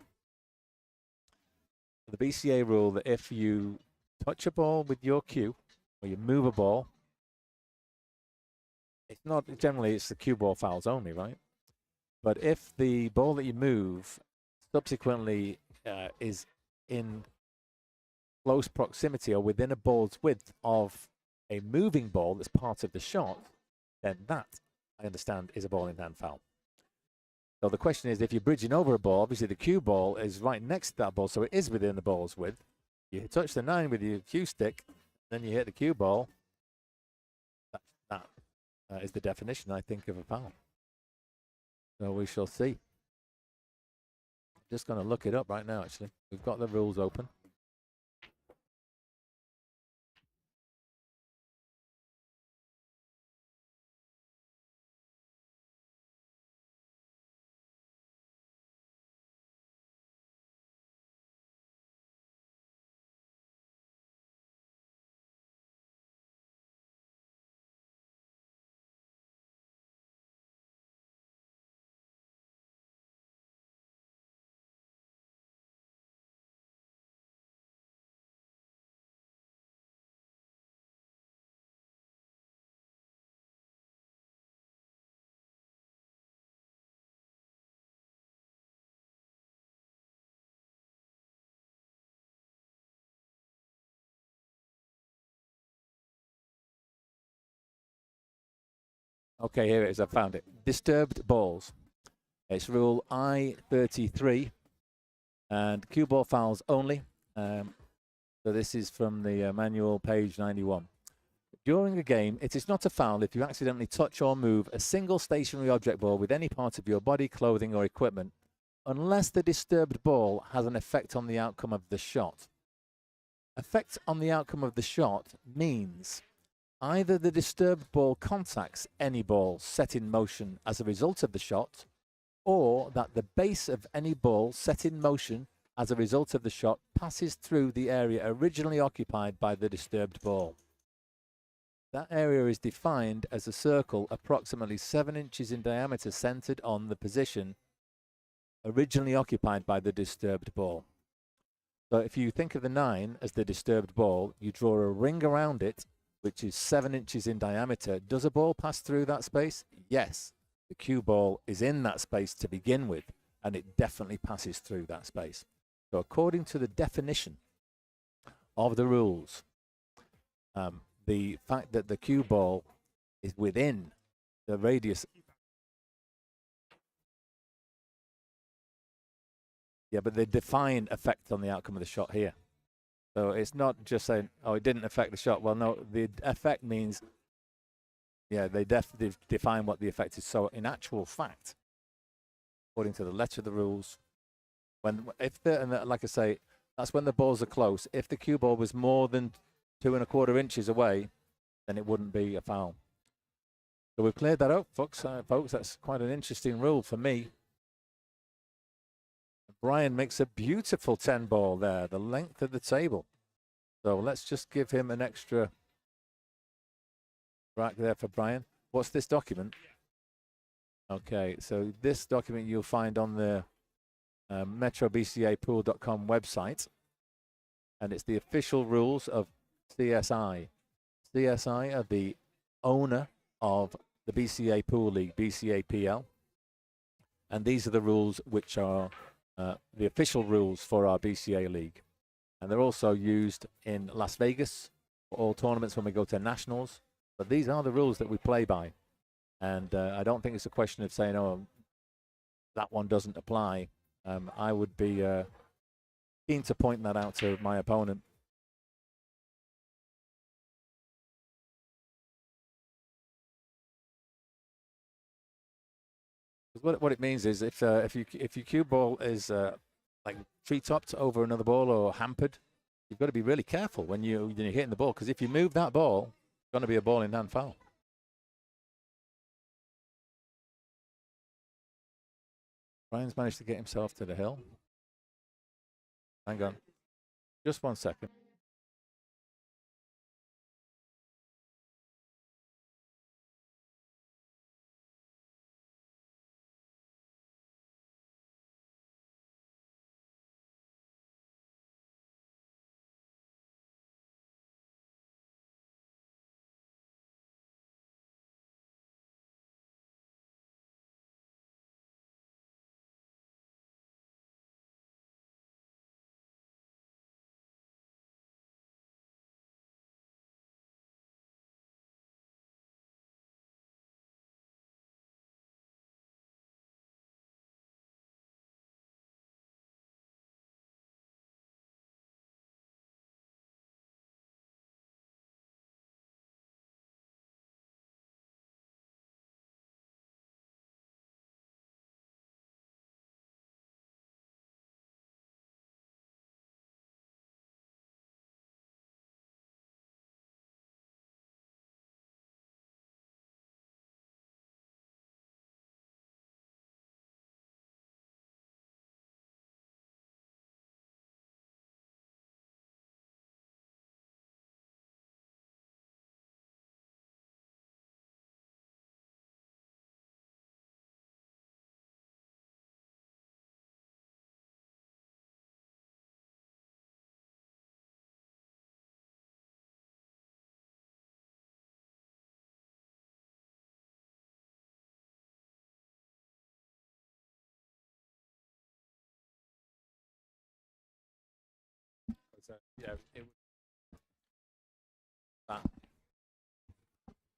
BCA rule that if you touch a ball with your cue or you move a ball, it's not generally it's the cue ball fouls only, right? But if the ball that you move subsequently is in close proximity or within a ball's width of a moving ball that's part of the shot, then that, I understand, is a ball in hand foul. So the question is, if you're bridging over a ball, obviously the cue ball is right next to that ball, so it is within the ball's width. You touch the 9 with your cue stick, then you hit the cue ball. That is the definition, I think, of a foul. So we shall see. Just going to look it up right now, actually. We've got the rules open. Okay, here it is. I found it. Disturbed balls. It's rule I-33 and cue ball fouls only. So this is from the manual, page 91. During a game, it is not a foul if you accidentally touch or move a single stationary object ball with any part of your body, clothing, or equipment unless the disturbed ball has an effect on the outcome of the shot. Effect on the outcome of the shot means either the disturbed ball contacts any ball set in motion as a result of the shot, or that the base of any ball set in motion as a result of the shot passes through the area originally occupied by the disturbed ball. That area is defined as a circle approximately 7 inches in diameter centered on the position originally occupied by the disturbed ball. So if you think of the 9 as the disturbed ball, you draw a ring around it, which is 7 inches in diameter. Does a ball pass through that space? Yes. The cue ball is in that space to begin with, and it definitely passes through that space. So according to the definition of the rules, the fact that the cue ball is within the radius. Yeah, but they define effect on the outcome of the shot here. So it's not just saying, oh, it didn't affect the shot. Well, no, the effect means, yeah, they define what the effect is. So in actual fact, according to the letter of the rules, like I say, that's when the balls are close. If the cue ball was more than 2¼ inches away, then it wouldn't be a foul. So we've cleared that up, folks. That's quite an interesting rule for me. Brian makes a beautiful 10 ball there, the length of the table. So let's just give him an extra rack there for Brian. What's this document? Okay, so this document you'll find on the metrobcapool.com website, and it's the official rules of CSI. CSI are the owner of the BCA Pool League, BCA PL, and these are the rules which are the official rules for our BCA league. And they're also used in Las Vegas for all tournaments when we go to nationals. But these are the rules that we play by. And I don't think it's a question of saying, oh, that one doesn't apply. I would be keen to point that out to my opponent. What it means is if your cue ball is like tree-topped over another ball or hampered, you've got to be really careful when you're hitting the ball, because if you move that ball, it's going to be a ball in hand foul. Brian's managed to get himself to the hill. Hang on. Just 1 second.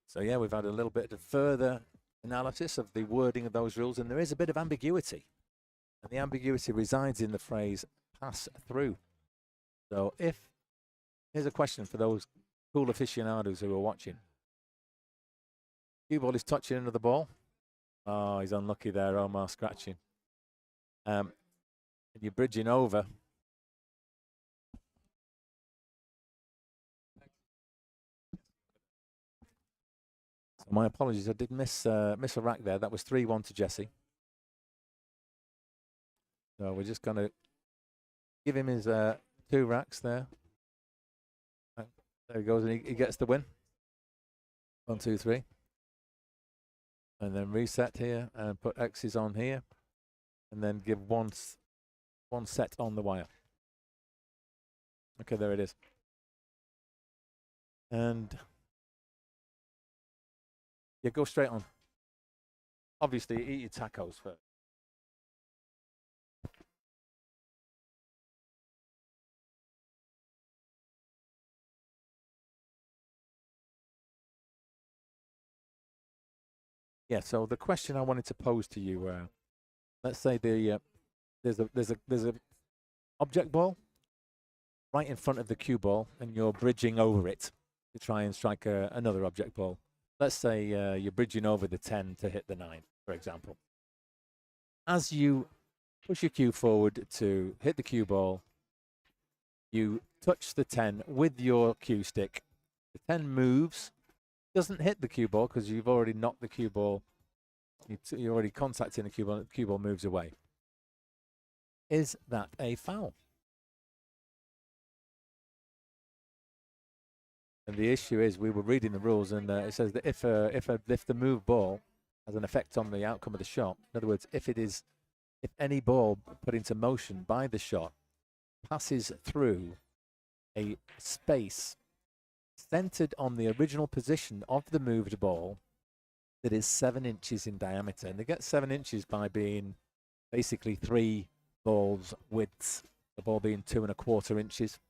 So yeah, we've had a little bit of further analysis of the wording of those rules, and there is a bit of ambiguity. And the ambiguity resides in the phrase pass through. So here's a question for those cool aficionados who are watching. Cue ball is touching another ball. Oh, he's unlucky there, Omar scratching. and you're bridging over. So my apologies, I did miss a rack there. That was 3-1 to Jesse. So we're just going to give him his 2 racks there. There he goes, and he gets the win. 1, 2, 3. And then reset here and put X's on here. And then give one set on the wire. Okay, there it is. And yeah, go straight on. Obviously, eat your tacos first. Yeah. So the question I wanted to pose to you, let's say there's a object ball right in front of the cue ball, and you're bridging over it to try and strike another object ball. Let's say you're bridging over the 10 to hit the 9, for example. As you push your cue forward to hit the cue ball, you touch the 10 with your cue stick. The 10 moves, doesn't hit the cue ball because you've already knocked the cue ball. You're already contacting the cue ball. The cue ball moves away. Is that a foul? And the issue is, we were reading the rules, and it says that if the move ball has an effect on the outcome of the shot, in other words, if any ball put into motion by the shot passes through a space centered on the original position of the moved ball that is 7 inches in diameter, and they get 7 inches by being basically 3 balls widths, the ball being 2 1/4 inches,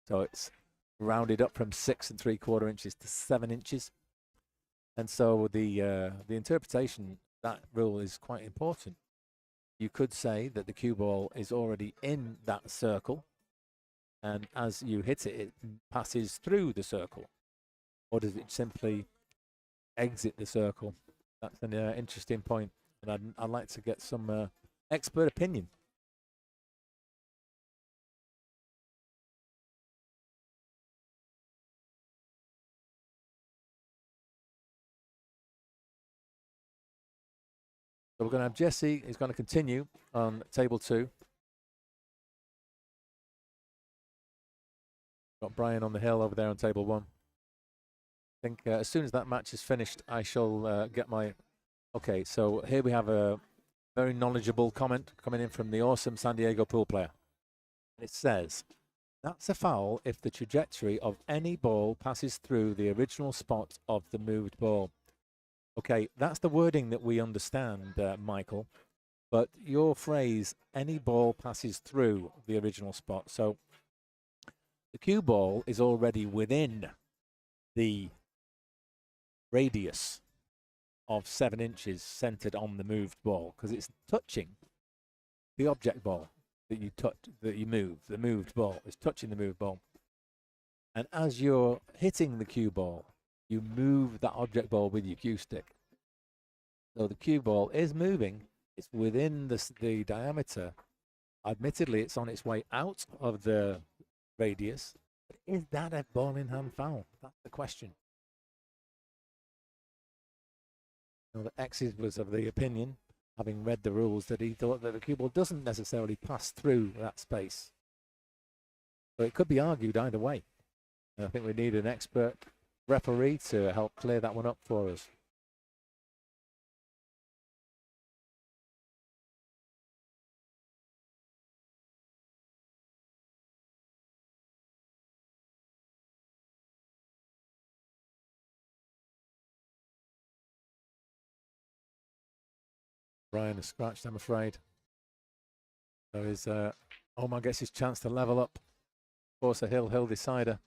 so it's rounded up from 6 3/4 inches to 7 inches. And so the interpretation, that rule is quite important. You could say that the cue ball is already in that circle, and as you hit it, it passes through the circle. Or does it simply exit the circle? That's an interesting point, and I'd like to get some expert opinion. So we're going to have Jesse. He's going to continue on table 2. Got Brian on the hill over there on table 1. I think as soon as that match is finished, I shall get my... Okay, so here we have a very knowledgeable comment coming in from the awesome San Diego pool player. It says, that's a foul if the trajectory of any ball passes through the original spot of the moved ball. Okay, that's the wording that we understand, Michael. But your phrase, any ball passes through the original spot. So the cue ball is already within the radius of 7 inches centered on the moved ball, because it's touching the object ball that you move. The moved ball is touching the moved ball. And as you're hitting the cue ball, you move that object ball with your cue stick. So the cue ball is moving. It's within the diameter. Admittedly, it's on its way out of the radius. But is that a ball in hand foul? That's the question. You know, the X's was of the opinion, having read the rules, that he thought that the cue ball doesn't necessarily pass through that space. So it could be argued either way. And I think we need an expert referee to help clear that one up for us. Brian has scratched, I'm afraid. So is Omar gets his chance to level up. Of course, a hill decider.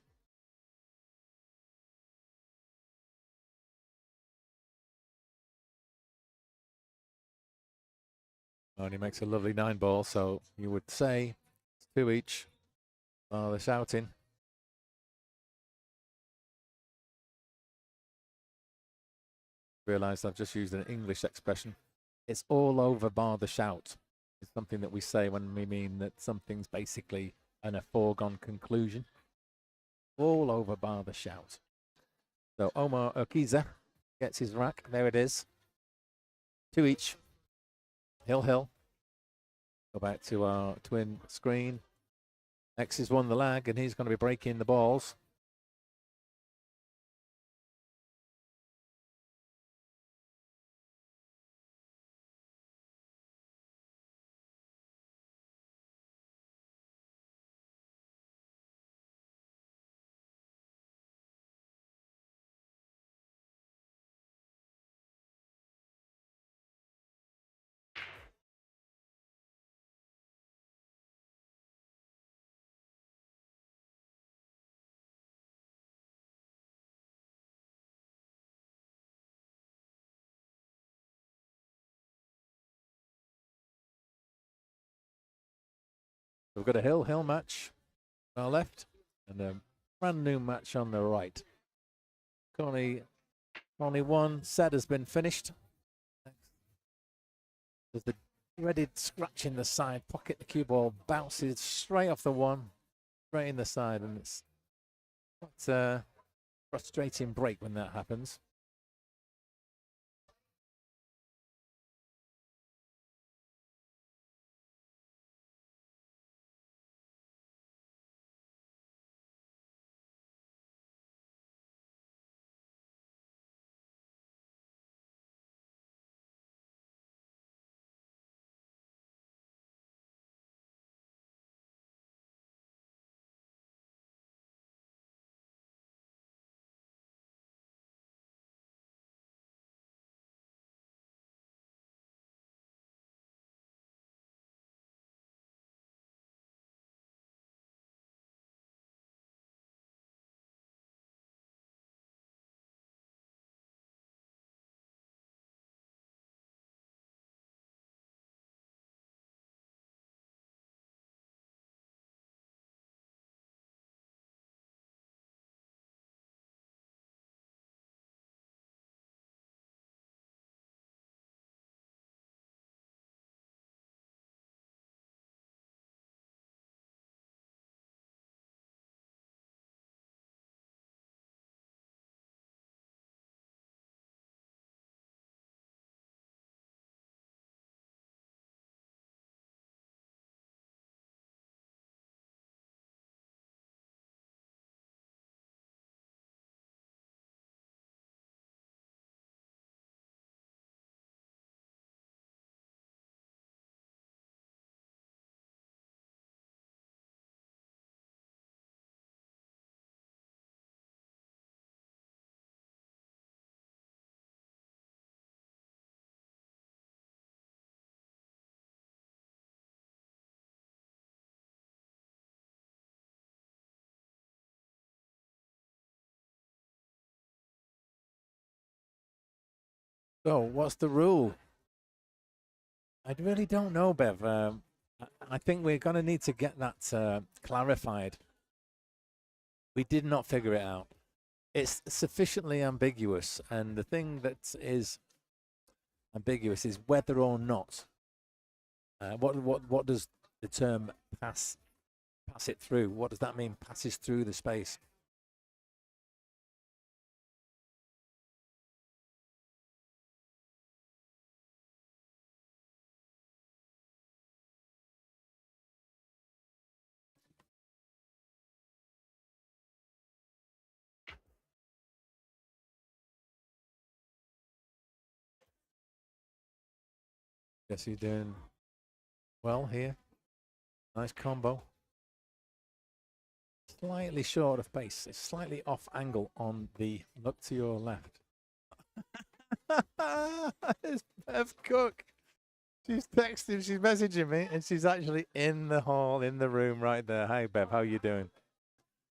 Oh, and he makes a lovely 9 ball, so you would say it's 2 each. Oh, they're shouting. Realised I've just used an English expression. It's all over bar the shout. It's something that we say when we mean that something's basically a foregone conclusion. All over bar the shout. So Omar Urquiza gets his rack. There it is. 2 each. Hill. Go back to our twin screen. X has won the lag, and he's going to be breaking the balls. We've got a hill match on our left and a brand new match on the right. Only one set has been finished. There's the dreaded scratch in the side pocket. The cue ball bounces straight off the one, straight in the side, and it's quite a frustrating break when that happens. So, what's the rule? I really don't know, Bev. I think we're going to need to get that clarified. We did not figure it out. It's sufficiently ambiguous, and the thing that is ambiguous is whether or not. What does the term pass it through? What does that mean? Passes through the space. Guess you're doing well here. Nice combo. Slightly short of pace. It's slightly off angle on the look to your left. It's Bev Cook. She's texting, she's messaging me, and she's actually in the hall, in the room right there. Hi, Bev. How you doing?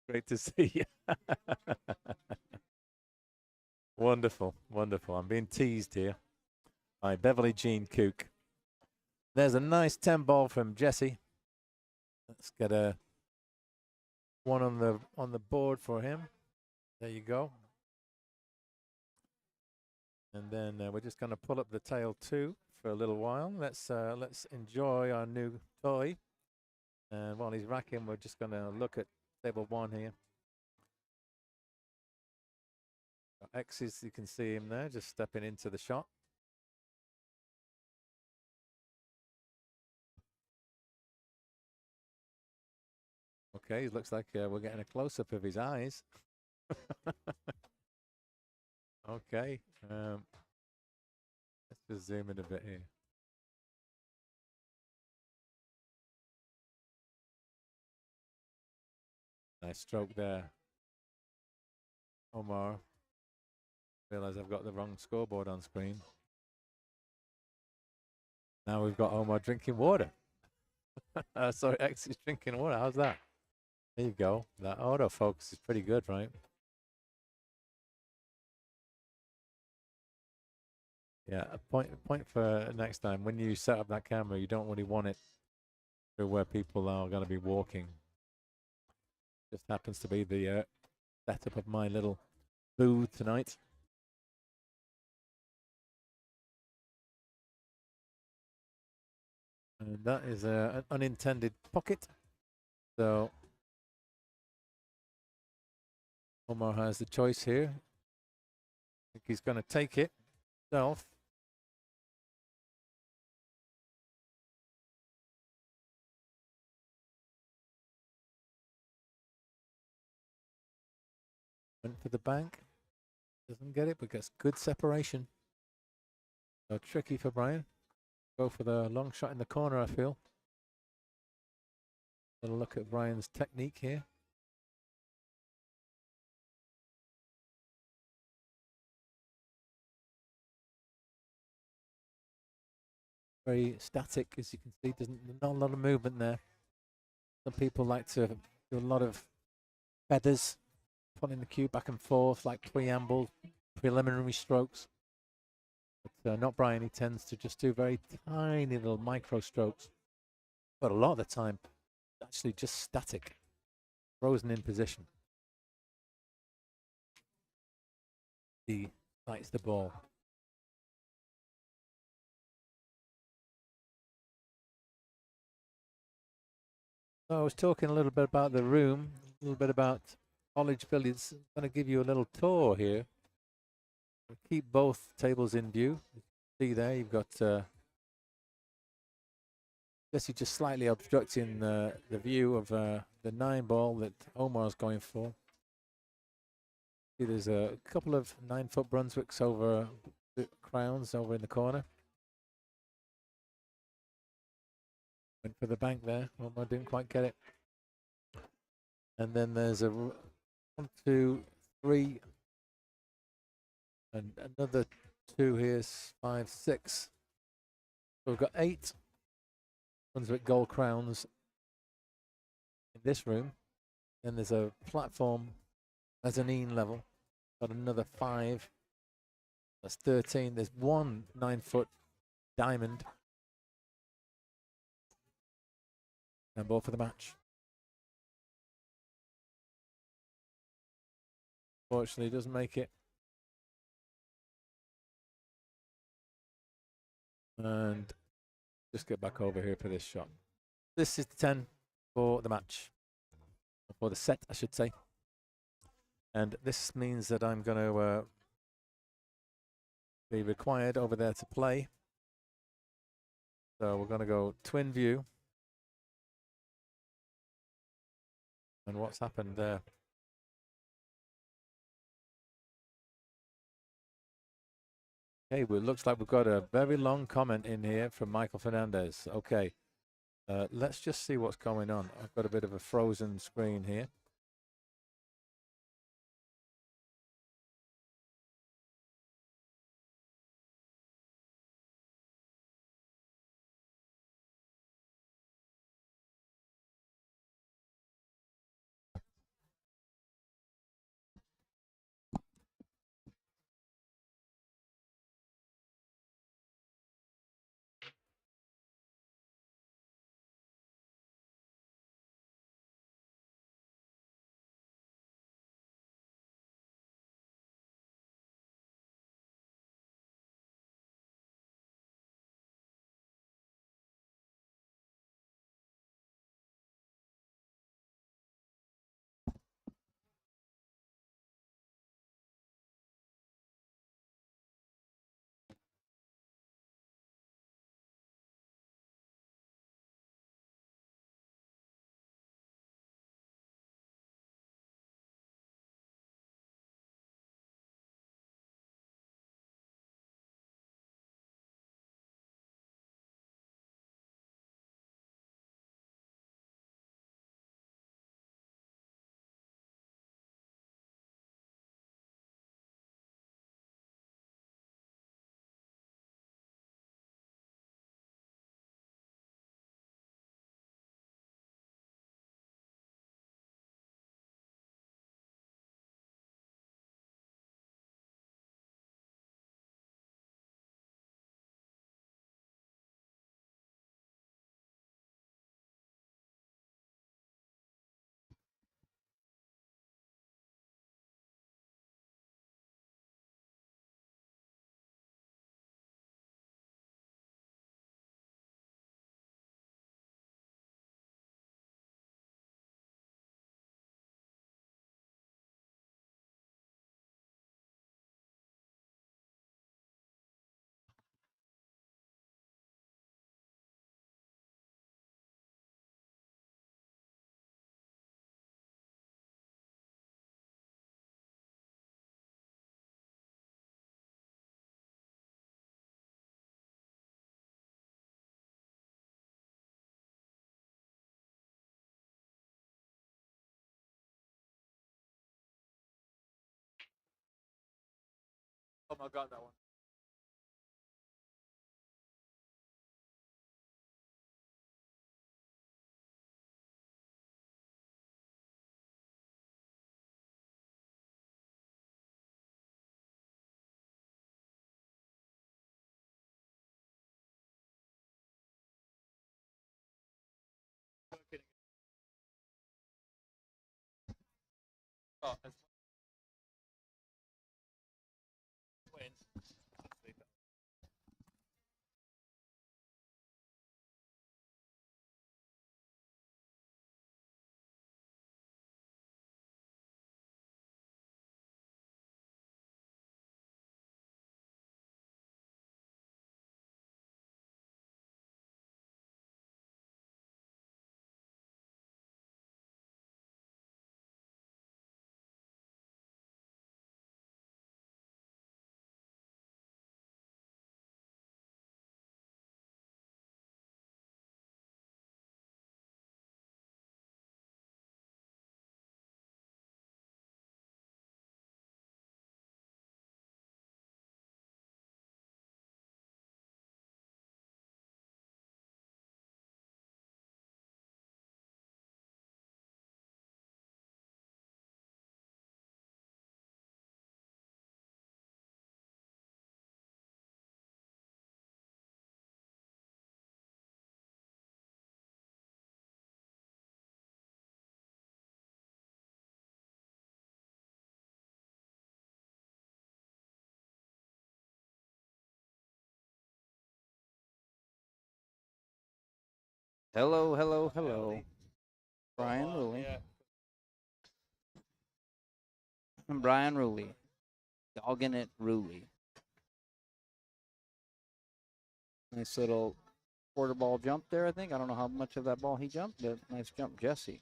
Great to see you. Wonderful, wonderful. I'm being teased here by Beverly Jean Cook. There's a nice 10 ball from Jesse. Let's get a one on the board for him. There you go. And then we're just going to pull up the tail 2 for a little while. Let's enjoy our new toy. And while he's racking, we're just going to look at table 1 here. X's, you can see him there, just stepping into the shot. Okay, it looks like we're getting a close-up of his eyes. Okay, let's just zoom in a bit here. Nice stroke there. Omar. Realize I've got the wrong scoreboard on screen. Now we've got Omar drinking water. Sorry, X is drinking water. How's that? There you go. That autofocus is pretty good, right? Yeah, a point for next time. When you set up that camera, you don't really want it to where people are going to be walking. Just happens to be the setup of my little booth tonight. And that is an unintended pocket. So Omar has the choice here. I think he's going to take it himself. Went for the bank. Doesn't get it, but gets good separation. So tricky for Brian. Go for the long shot in the corner, I feel. A look at Brian's technique here. Very static, as you can see. Not a lot of movement there. Some people like to do a lot of feathers, pulling the cue back and forth, like preamble, preliminary strokes. But not Brian. He tends to just do very tiny little micro strokes. But a lot of the time, actually just static, frozen in position. He lights the ball. So I was talking a little bit about the room, a little bit about College Billiards. I'm going to give you a little tour here. We'll keep both tables in view. You can see there, you've got guess you're just slightly obstructing the view of the 9 ball that Omar's going for. See, there's a couple of 9-foot Brunswicks over the crowns over in the corner. Went for the bank there. Omar didn't quite get it. And then there's a 1, 2, 3, and another 2 here, 5, 6. So we've got 8 Brunswick gold crowns in this room. Then there's a platform mezzanine level. Got another 5. That's 13. There's 1 9-foot diamond. And ball for the match. Fortunately, doesn't make it. And just get back over here for this shot. This is the 10 for the match. For the set, I should say. And this means that I'm going to be required over there to play. So we're going to go twin view. And what's happened there? Okay, well, it looks like we've got a very long comment in here from Michael Fernandez. Okay, let's just see what's going on. I've got a bit of a frozen screen here. I got that one. Oh, it's wins. Hello, hello, hello. Brian Ruley. Yeah. I'm Brian Ruley. Dogging it, Ruley. Nice little quarter ball jump there, I think. I don't know how much of that ball he jumped, but nice jump, Jesse.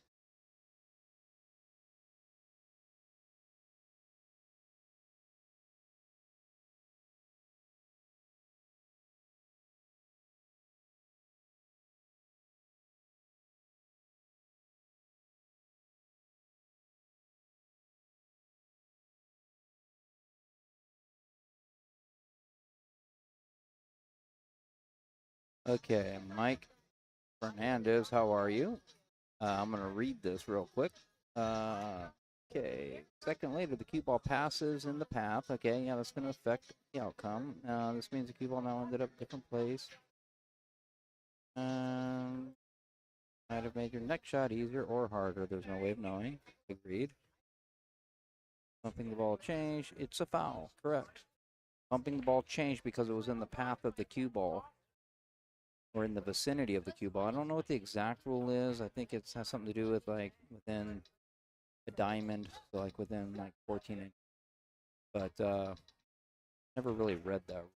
Okay, Mike Fernandez, how are you? I'm going to read this real quick. Okay, second later, the cue ball passes in the path. Okay, yeah, that's going to affect the outcome. This means the cue ball now ended up a different place. Might have made your next shot easier or harder. There's no way of knowing. Agreed. Bumping the ball changed. It's a foul. Correct. Bumping the ball changed because it was in the path of the cue ball or in the vicinity of the cue ball. I don't know what the exact rule is. I think it has something to do with like within a diamond, so like within like 14 inches. But never really read that.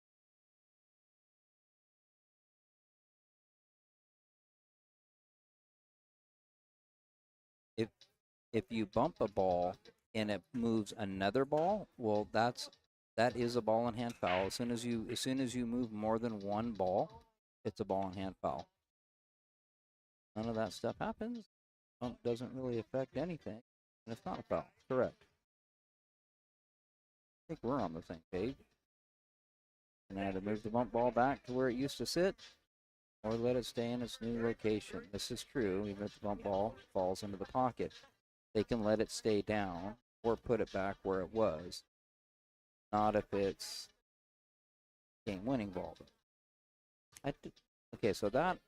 If if you bump a ball and it moves another ball, well, that is a ball in hand foul. As soon as you move more than one ball, it's a ball in hand foul. None of that stuff happens. Doesn't really affect anything, and it's not a foul. Correct. I think we're on the same page. And either move the bump ball back to where it used to sit, or let it stay in its new location. This is true, even if the bump ball falls into the pocket. They can let it stay down or put it back where it was. Not if it's game-winning ball. Okay, so that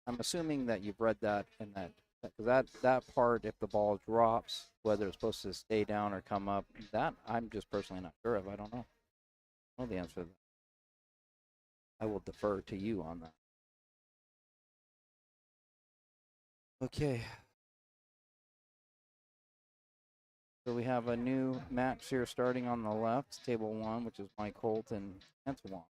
I'm assuming that you've read that and that part, if the ball drops, whether it's supposed to stay down or come up, that I'm just personally not sure of. I don't know. I know the answer to that. I will defer to you on that. Okay. So we have a new match here starting on the left, table one, which is Mike Holt and Antoine.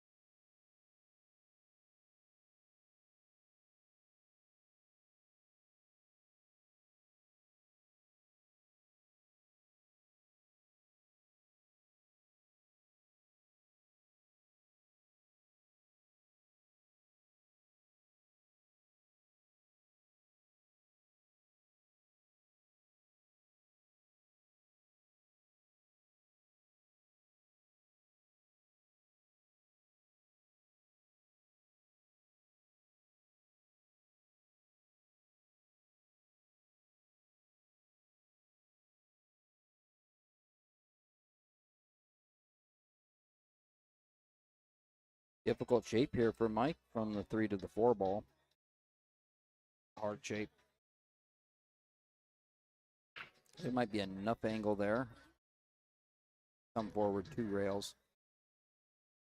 Difficult shape here for Mike from the 3 to the 4 ball. Hard shape. There might be enough angle there. Come forward 2 rails.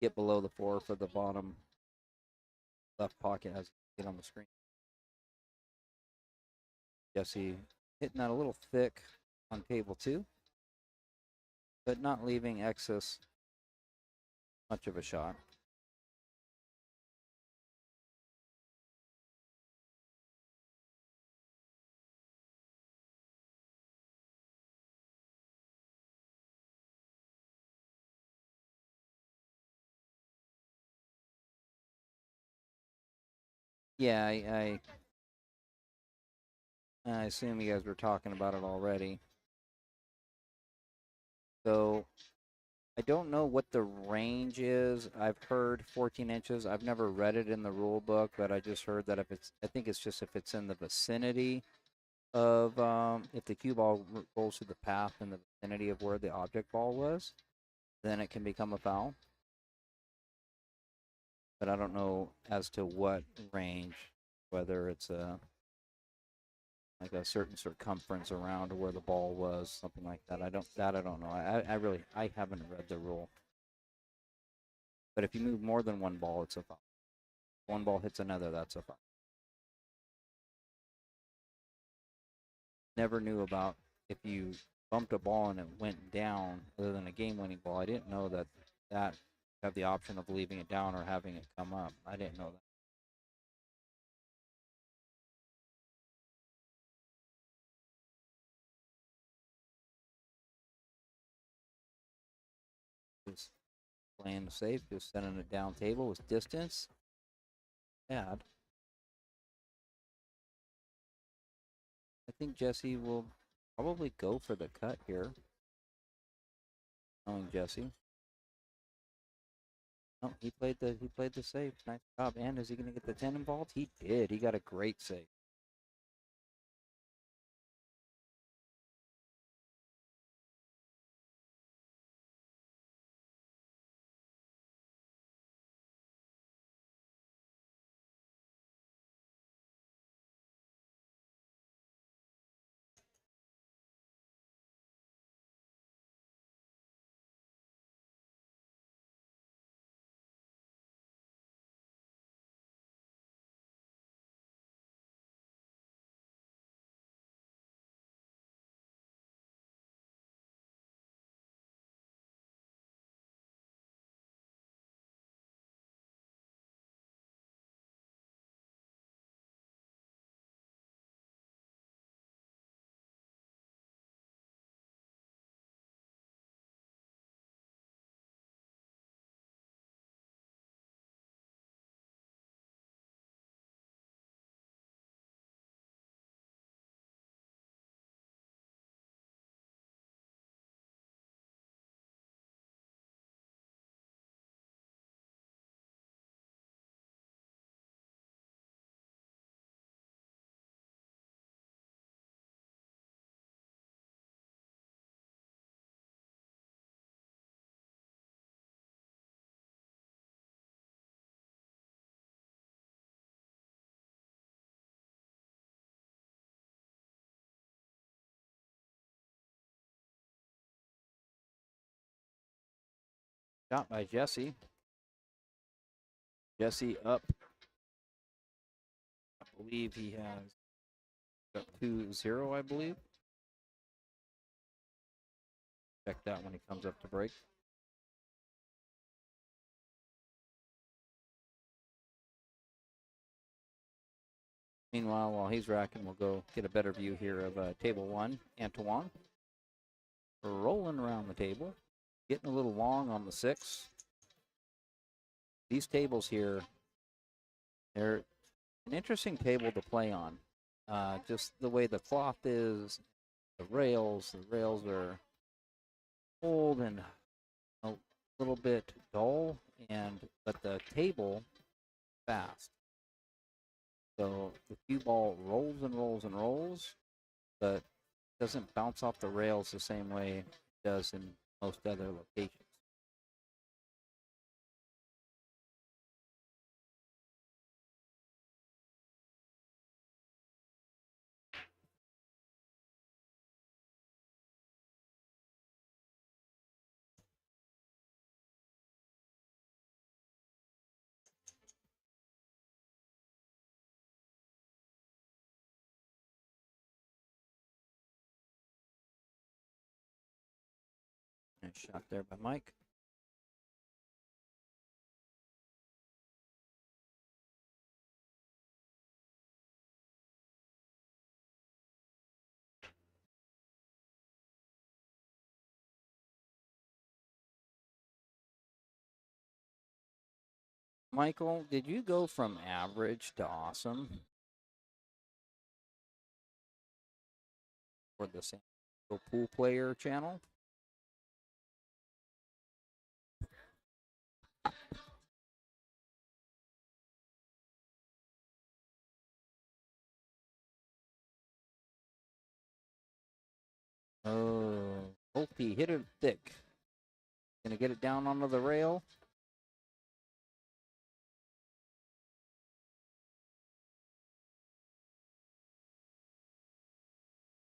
Get below the 4 for the bottom left pocket as you get on the screen. Jesse hitting that a little thick on table 2, but not leaving excess much of a shot. Yeah, I assume you guys were talking about it already. So I don't know what the range is. I've heard 14 inches. I've never read it in the rule book, but I just heard that I think it's just if it's in the vicinity of, if the cue ball rolls through the path in the vicinity of where the object ball was, then it can become a foul. But I don't know as to what range, whether it's like a certain circumference around where the ball was, something like that. I don't know. I haven't read the rule. But if you move more than one ball, it's a foul. One ball hits another, that's a foul. Never knew about if you bumped a ball and it went down, other than a game-winning ball. I didn't know that you have the option of leaving it down or having it come up. I didn't know that. Just playing safe, just sending it down table with distance. Bad. I think Jesse will probably go for the cut here. Knowing Jesse. No, he played the save. Nice job. And is he going to get the 10 involved? He did. He got a great save. Shot by Jesse. Jesse up. I believe he has up 2-0, I believe. Check that when he comes up to break. Meanwhile, while he's racking, we'll go get a better view here of table 1. Antoine rolling around the table, getting a little long on the 6. These tables here, they're an interesting table to play on. Just the way the cloth is, the rails are old and a little bit dull, but the table fast. So the cue ball rolls and rolls and rolls, but doesn't bounce off the rails the same way it does in most other locations. Nice shot there by Mike. Michael, did you go from average to awesome for the San Diego Pool Player channel? Oh, Opie hit it thick. Gonna get it down onto the rail.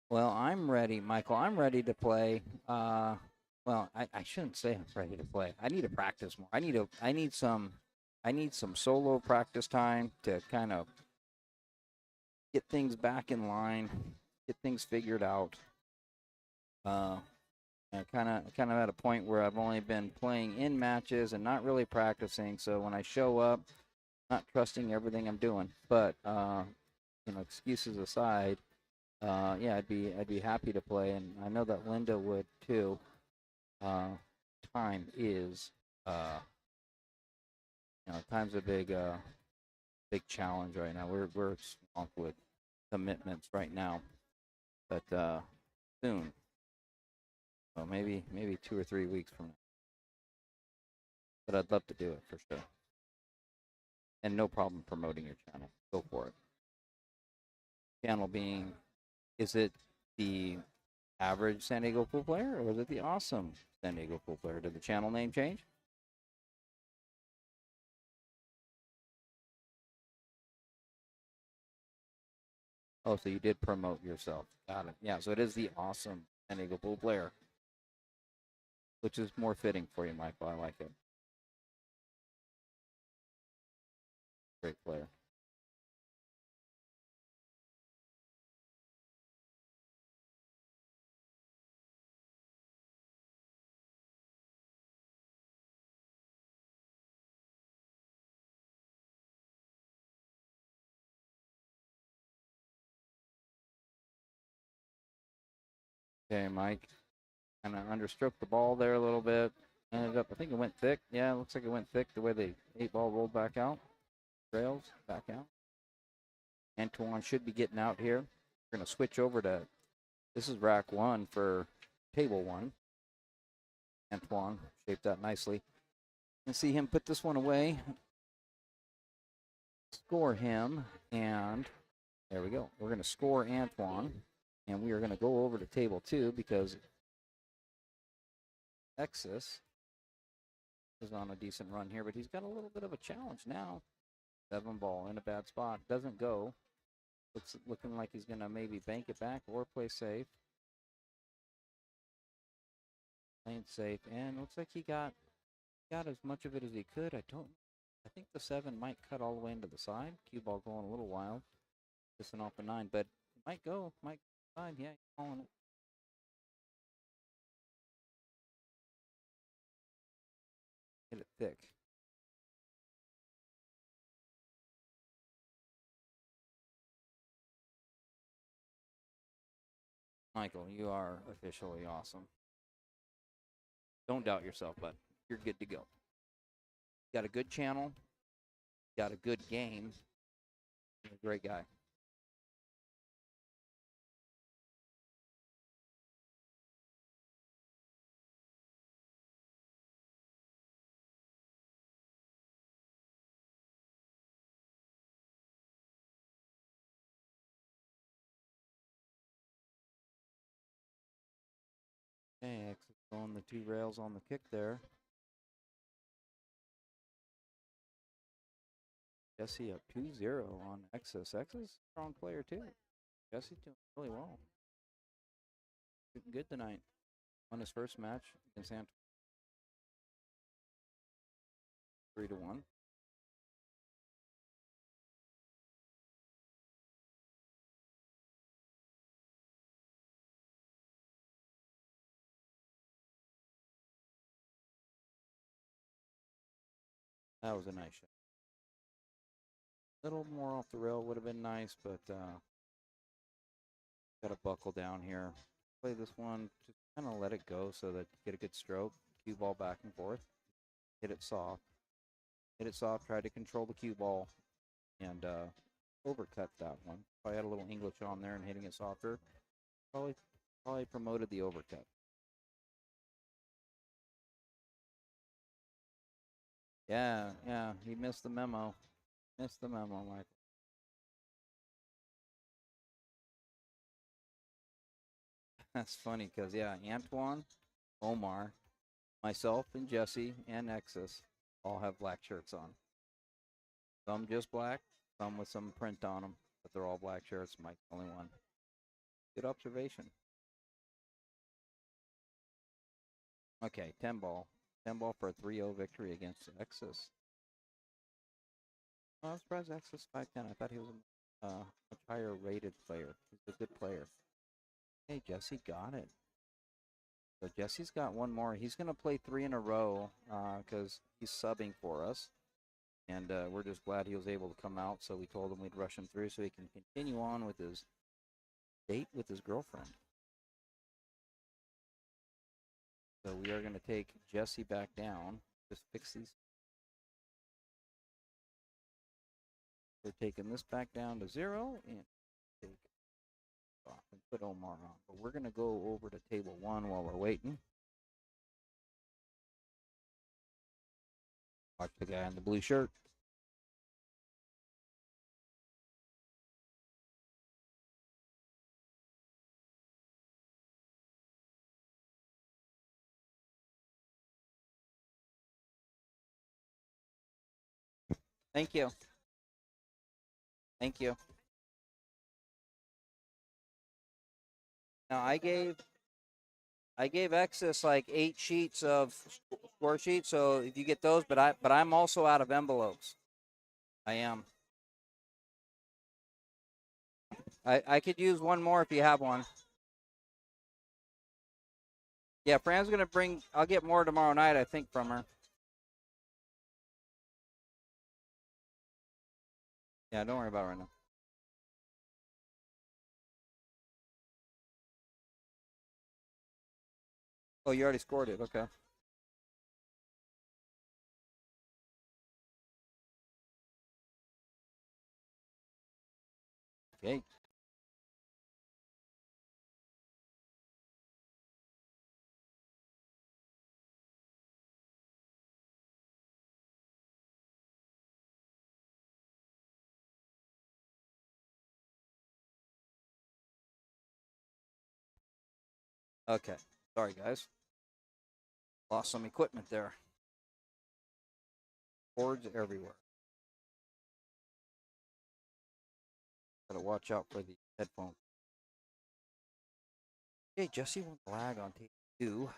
Well, I'm ready, Michael. I'm ready to play. Well, I shouldn't say I'm ready to play. I need to practice more. I need some solo practice time to kind of get things back in line, get things figured out. Kind of at a point where I've only been playing in matches and not really practicing. So when I show up, not trusting everything I'm doing. But excuses aside, yeah, I'd be happy to play, and I know that Linda would too. Time is, time's a big challenge right now. We're swamped with commitments right now, but soon. Well, maybe 2 or 3 weeks from now. But I'd love to do it for sure. And no problem promoting your channel. Go for it. Channel being, is it the average San Diego Pool Player or is it the awesome San Diego Pool Player? Did the channel name change? Oh, so you did promote yourself. Got it. Yeah, so it is the awesome San Diego Pool Player, which is more fitting for you, Michael. I like it. Great player. Okay, Mike. Kind of understroked the ball there a little bit. Ended up, I think it went thick. Yeah, it looks like it went thick the way the 8-ball rolled back out. Trails back out. Antoine should be getting out here. We're going to switch over to, this is rack 1 for table 1. Antoine shaped that nicely. And see him put this one away. Score him. And there we go. We're going to score Antoine. And we are going to go over to table 2 because Texas is on a decent run here, but he's got a little bit of a challenge now. 7-ball in a bad spot. Doesn't go. Looking like he's going to maybe bank it back or play safe. Playing safe. And looks like he got as much of it as he could. I think the 7 might cut all the way into the side. Cue ball going a little wild. Missing off the 9, but it might go. Might side. Yeah, he's calling it. Hit it thick. Michael, you are officially awesome. Don't doubt yourself, but you're good to go. Got a good channel. Got a good game. You're a great guy. Okay, X is throwing the 2 rails on the kick there. Jesse up 2-0 on X's. X's a strong player too. Jesse's doing really well. Looking good tonight. Won his first match against Antoine. 3-1. That was a nice shot. A little more off the rail would have been nice, but got to buckle down here. Play this one, just kind of let it go so that you get a good stroke. Cue ball back and forth. Hit it soft. Hit it soft. Try to control the cue ball and overcut that one. If I had a little English on there and hitting it softer, probably promoted the overcut. Yeah, he missed the memo. Missed the memo, Michael. That's funny because, yeah, Antoine, Omar, myself, and Jesse, and Nexus all have black shirts on. Some just black, some with some print on them, but they're all black shirts. Mike's the only one. Good observation. Okay, 10 ball. 10 ball for a 3-0 victory against Nexus. Oh, I'm surprised Nexus 510. I thought he was a much higher rated player. He's a good player. Hey, Jesse got it. So Jesse's got one more. He's going to play 3 in a row because he's subbing for us. And we're just glad he was able to come out. So we told him we'd rush him through so he can continue on with his date with his girlfriend. So we are going to take Jesse back down. Just fix these. We're taking this back down to 0 and take it off and put Omar on. But we're going to go over to table 1 while we're waiting. Watch the guy in the blue shirt. Thank you. Thank you. Now I gave Exis like 8 sheets of score sheets, so if you get those, but I'm also out of envelopes. I am. I could use one more if you have one. Yeah, Fran's gonna bring. I'll get more tomorrow night, I think, from her. Yeah, don't worry about it right now. Oh, you already scored it. Okay. Okay. Okay. Sorry, guys. Lost some equipment there. Boards everywhere. Gotta watch out for the headphones. Okay, Jesse won't lag on tape 2.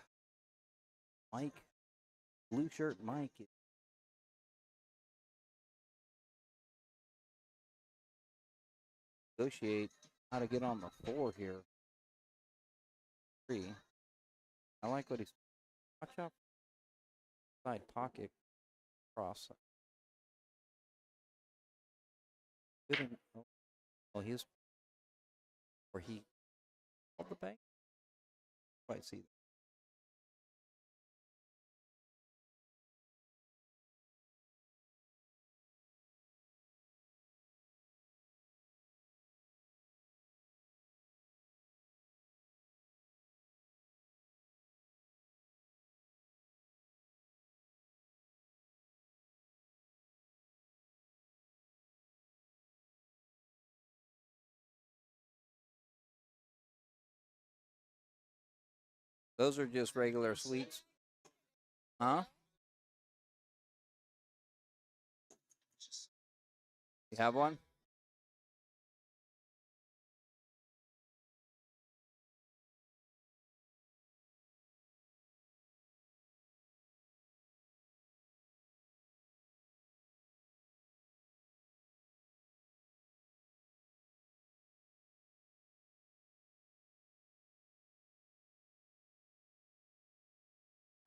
Mike, blue shirt Mike. Negotiate how to get on the 4 here. 3. I like what he's. Watch out. Side pocket cross. Good. Oh, he's. Or he. Called the bank. Quite see. Those are just regular sweets. Huh? You have one?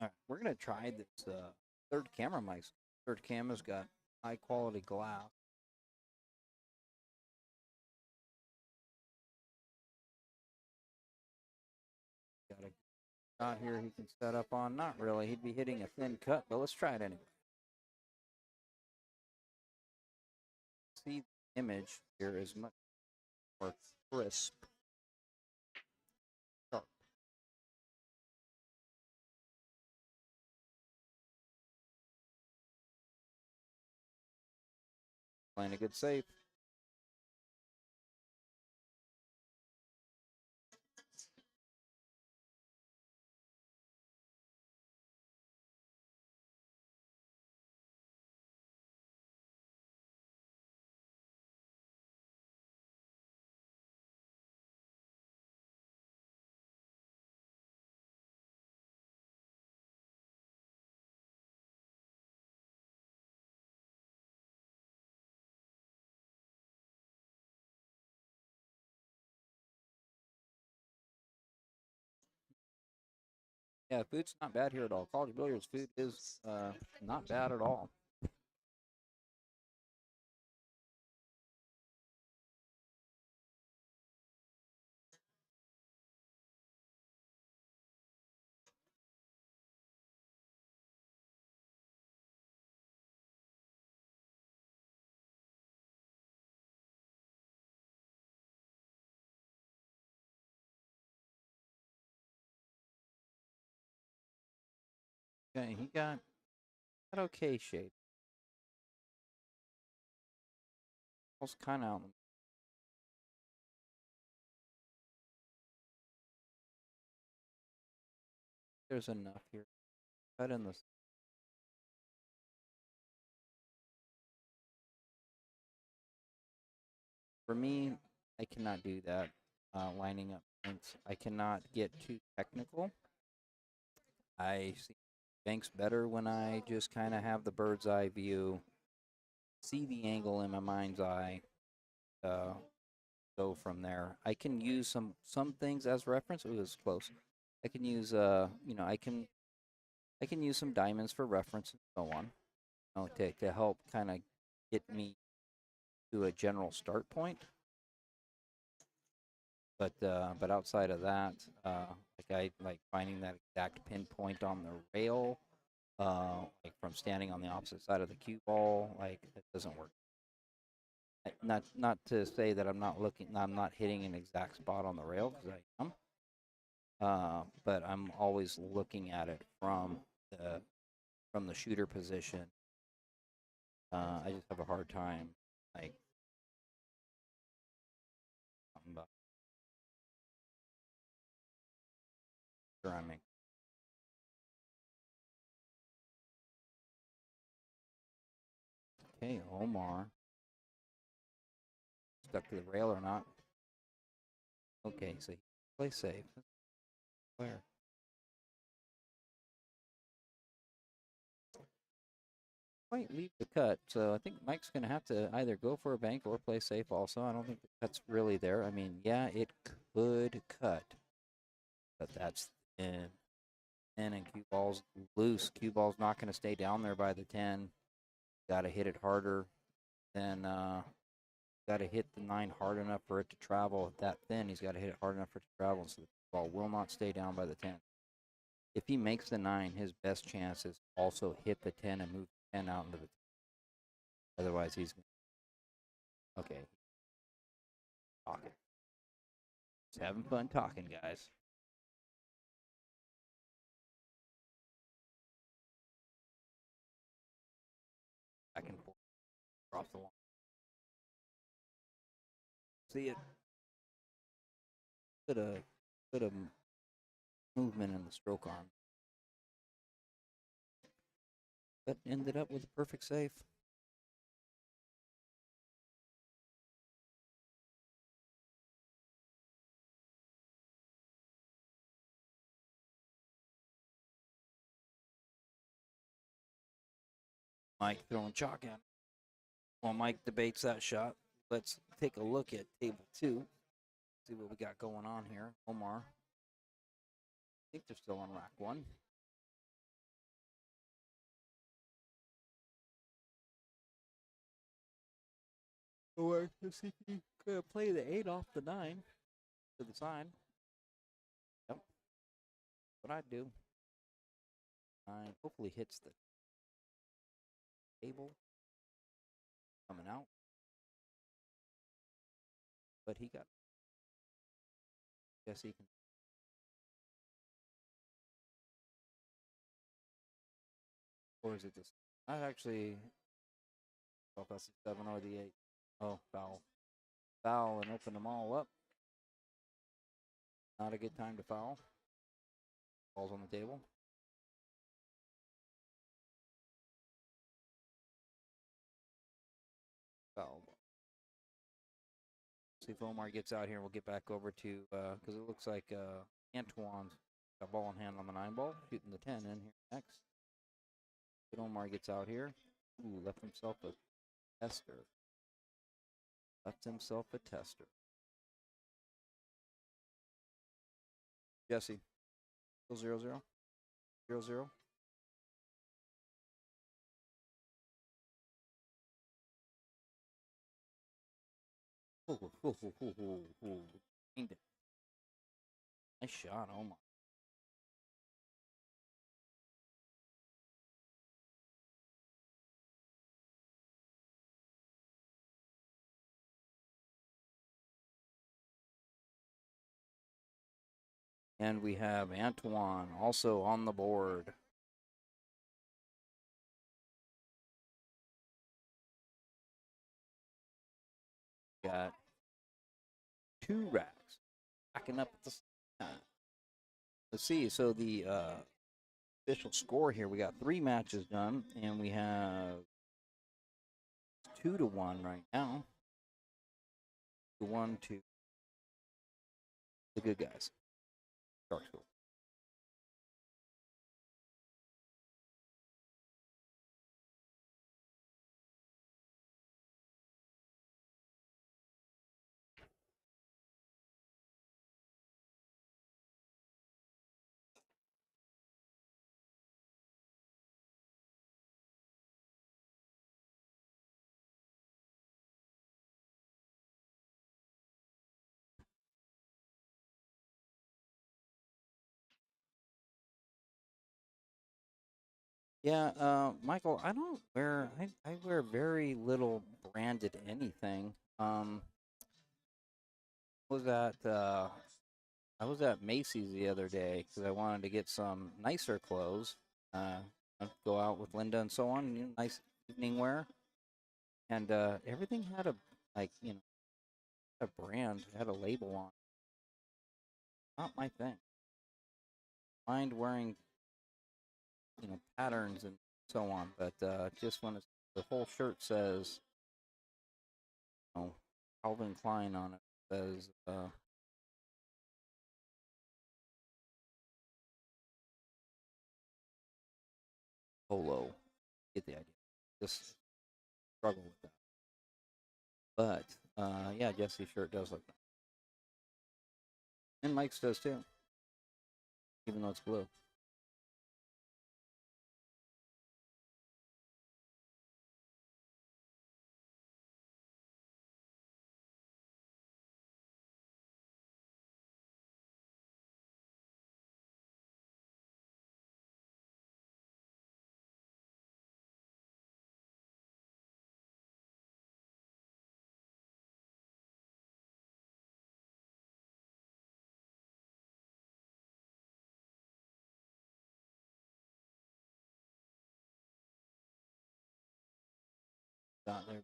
All right, we're gonna try this third camera mic. Third camera's got high quality glass. Got a shot here he can set up on. Not really. He'd be hitting a thin cut, but let's try it anyway. See, the image here is much more crisp. Sharp. Playing a good save. Yeah, food's not bad here at all. College Billiards food is not bad at all. Okay, he got okay shape. Almost kind of out. There's enough here. Cut in this. For me, I cannot do that. Lining up points. I cannot get too technical. I see banks better when I just kind of have the bird's eye view, see the angle in my mind's eye, uh, go from there. I can use some things as reference. It was close. I can use I can use some diamonds for reference and so on. To help kind of get me to a general start point. But outside of that, I like finding that exact pinpoint on the rail, like from standing on the opposite side of the cue ball, like it doesn't work. Not to say that I'm not hitting an exact spot on the rail because I am, but I'm always looking at it from the shooter position. I just have a hard time like drumming. Okay, Omar. Stuck to the rail or not? Okay, so play safe. Where? Might leave the cut, so I think Mike's going to have to either go for a bank or play safe also. I don't think the cut's really there. I mean, yeah, it could cut, but that's thin. And cue ball's loose. Cue ball's not going to stay down there by the 10. Got to hit it harder. Then got to hit the 9 hard enough for it to travel. That thin, he's got to hit it hard enough for it to travel, so the ball will not stay down by the 10. If he makes the 9, his best chance is also hit the 10 and move the 10 out into the 10. Otherwise, he's okay. Talking. Just having fun talking, guys. I can pull across the line. See it. Bit of movement in the stroke arm, but ended up with a perfect save. Mike throwing chalk at him. While Mike debates that shot, let's take a look at table 2. See what we got going on here. Omar. I think they're still on rack 1. Or if he could play the 8 off the 9 to the side. Yep. What I'd do. 9 hopefully hits the table. Coming out. But he got. Guess he can. Or is it this? I actually. Well, that's the 7 or the 8. Oh, foul. Foul and open them all up. Not a good time to foul. Ball's on the table. Foul. See if Omar gets out here. We'll get back over to because it looks like Antoine's got ball in hand on the 9 ball, shooting the 10 in here next. But Omar gets out here. Ooh, left himself a tester. Left himself a tester. Jesse. Still 0-0. 0-0. Nice shot, Omar. And we have Antoine also on the board. Got 2 racks. Backing up at the same time. Let's see. So the official score here, we got 3 matches done, and we have 2-1 right now. 2-1 to the good guys. Shark School. Yeah, Michael, I don't wear. I wear very little branded anything. Was at I was at Macy's the other day because I wanted to get some nicer clothes. I'd go out with Linda and so on, nice evening wear, and everything had a a brand, had a label on. Not my thing. Mind wearing patterns and so on, but just when the whole shirt says Calvin Klein on it, says polo. Get the idea. Just struggle with that. But yeah, Jesse's shirt does look nice. And Mike's does too, even though it's blue. Down there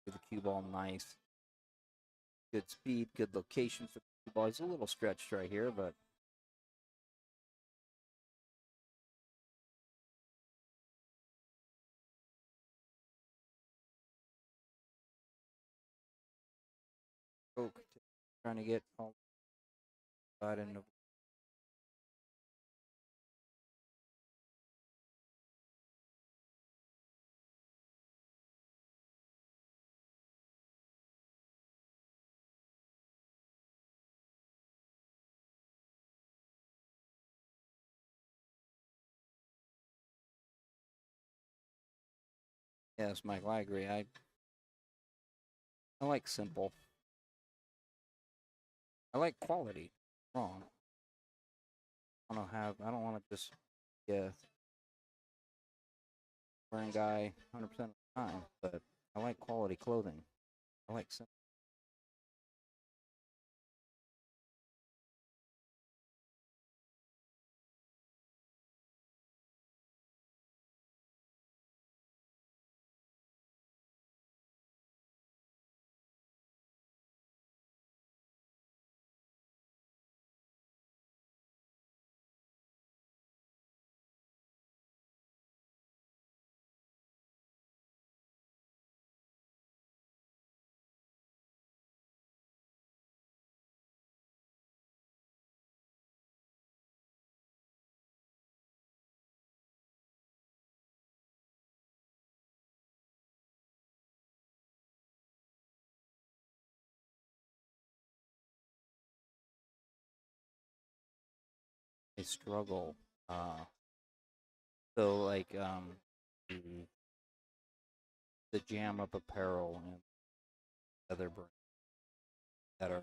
with the cue ball, nice. Good speed, good location for the cue ball. He's a little stretched right here, but trying to get all side and Yes, Michael, I agree. I like simple. I like quality. Wrong. I don't want to just be a wearing guy 100% of the time, but I like quality clothing. I like simple. I struggle. Uh, so like the, the jam up apparel and other brands that are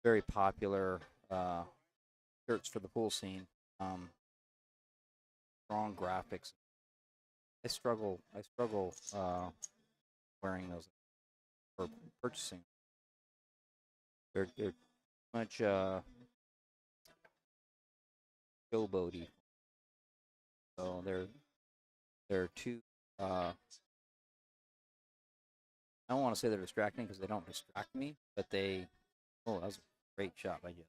very popular shirts for the pool scene. Um, Strong graphics. I struggle wearing those or purchasing. They're much showboaty. So they're too. I don't want to say they're distracting because they don't distract me, but they. Oh, that was a great shot by you.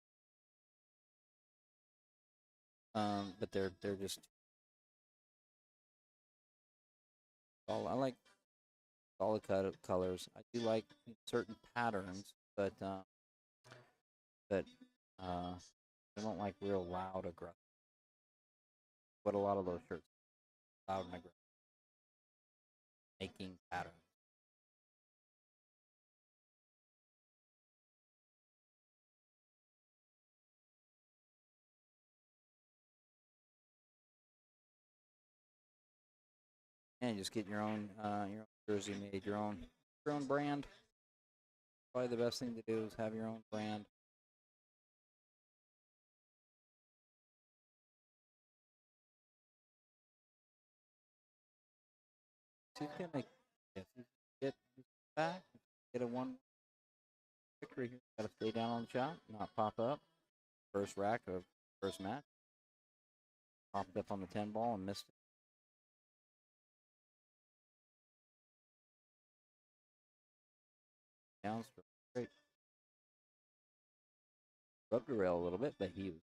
But they're just. I like solid colors. I do like certain patterns, but I don't like real loud aggressive. But a lot of those shirts loud and aggressive, making patterns. And just get your own jersey made, your own brand. Probably the best thing to do is have your own brand. She's gonna yes, get back, get a one victory here. Gotta stay down on the shot, not pop up. First rack of first match. Popped up on the 10 ball and missed it. Down straight. Rubbed the rail a little bit, but he was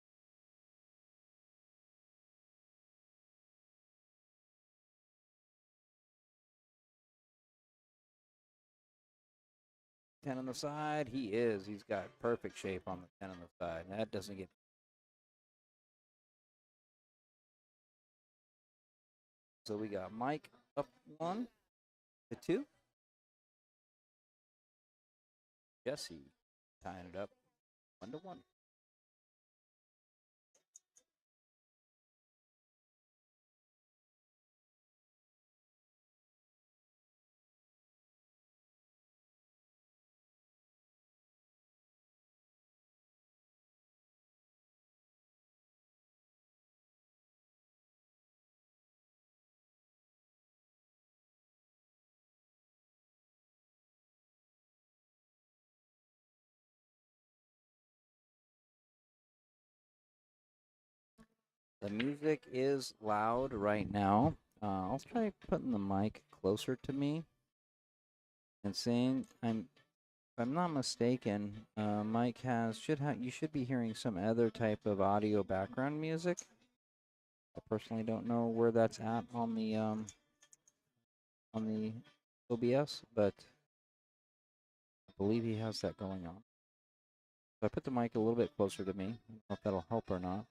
10 on the side. He is. He's got perfect shape on the 10 on the side. That doesn't get. So we got Mike up 1-2. Jesse tying it up 1-1. The music is loud right now. I'll try putting the mic closer to me and saying if I'm not mistaken, Mike you should be hearing some other type of audio background music. I personally don't know where that's at on the OBS, but I believe he has that going on. So I put the mic a little bit closer to me. I don't know if that'll help or not.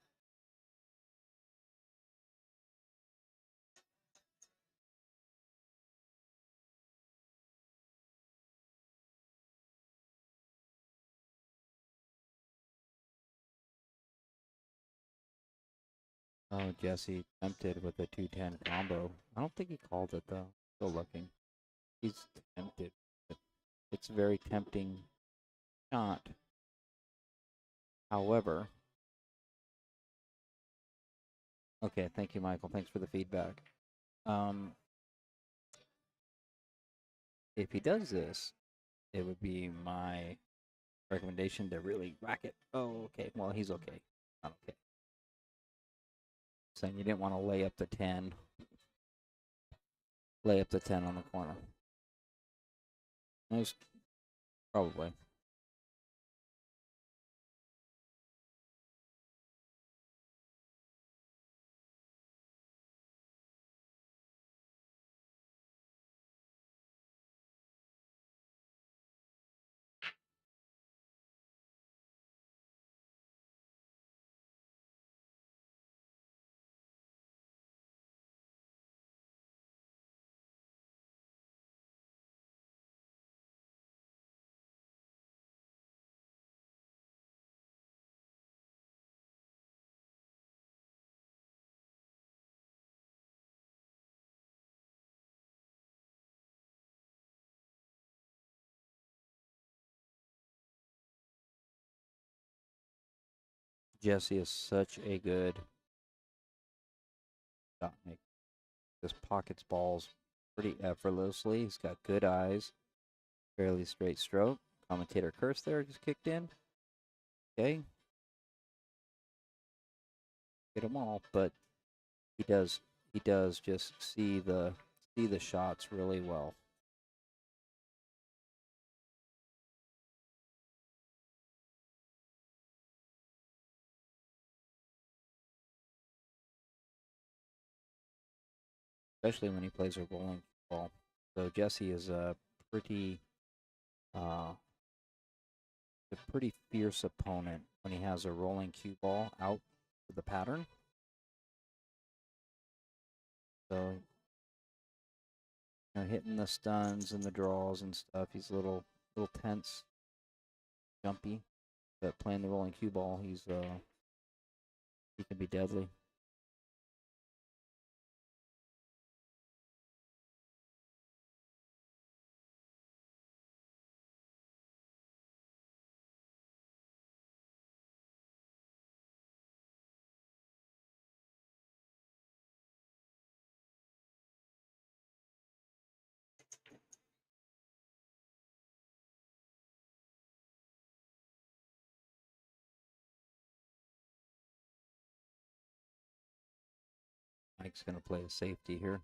Oh, Jesse tempted with a 210 combo. I don't think he called it though. Still looking. He's tempted. It's a very tempting shot. However, okay, thank you, Michael. Thanks for the feedback. If he does this, it would be my recommendation to really whack it. Oh, okay. Well, he's okay. Not okay. Saying you didn't want to lay up the 10. Lay up the 10 on the corner. Most probably. Jesse is such a good shot maker. Just pockets balls pretty effortlessly. He's got good eyes. Fairly straight stroke. Commentator curse there just kicked in. Okay. Get them all, but he does just see the shots really well. Especially when he plays a rolling ball. So Jesse is a pretty fierce opponent when he has a rolling cue ball out for the pattern. So hitting the stuns and the draws and stuff, he's a little tense, jumpy. But playing the rolling cue ball, he can be deadly. Mike's going to play a safety here.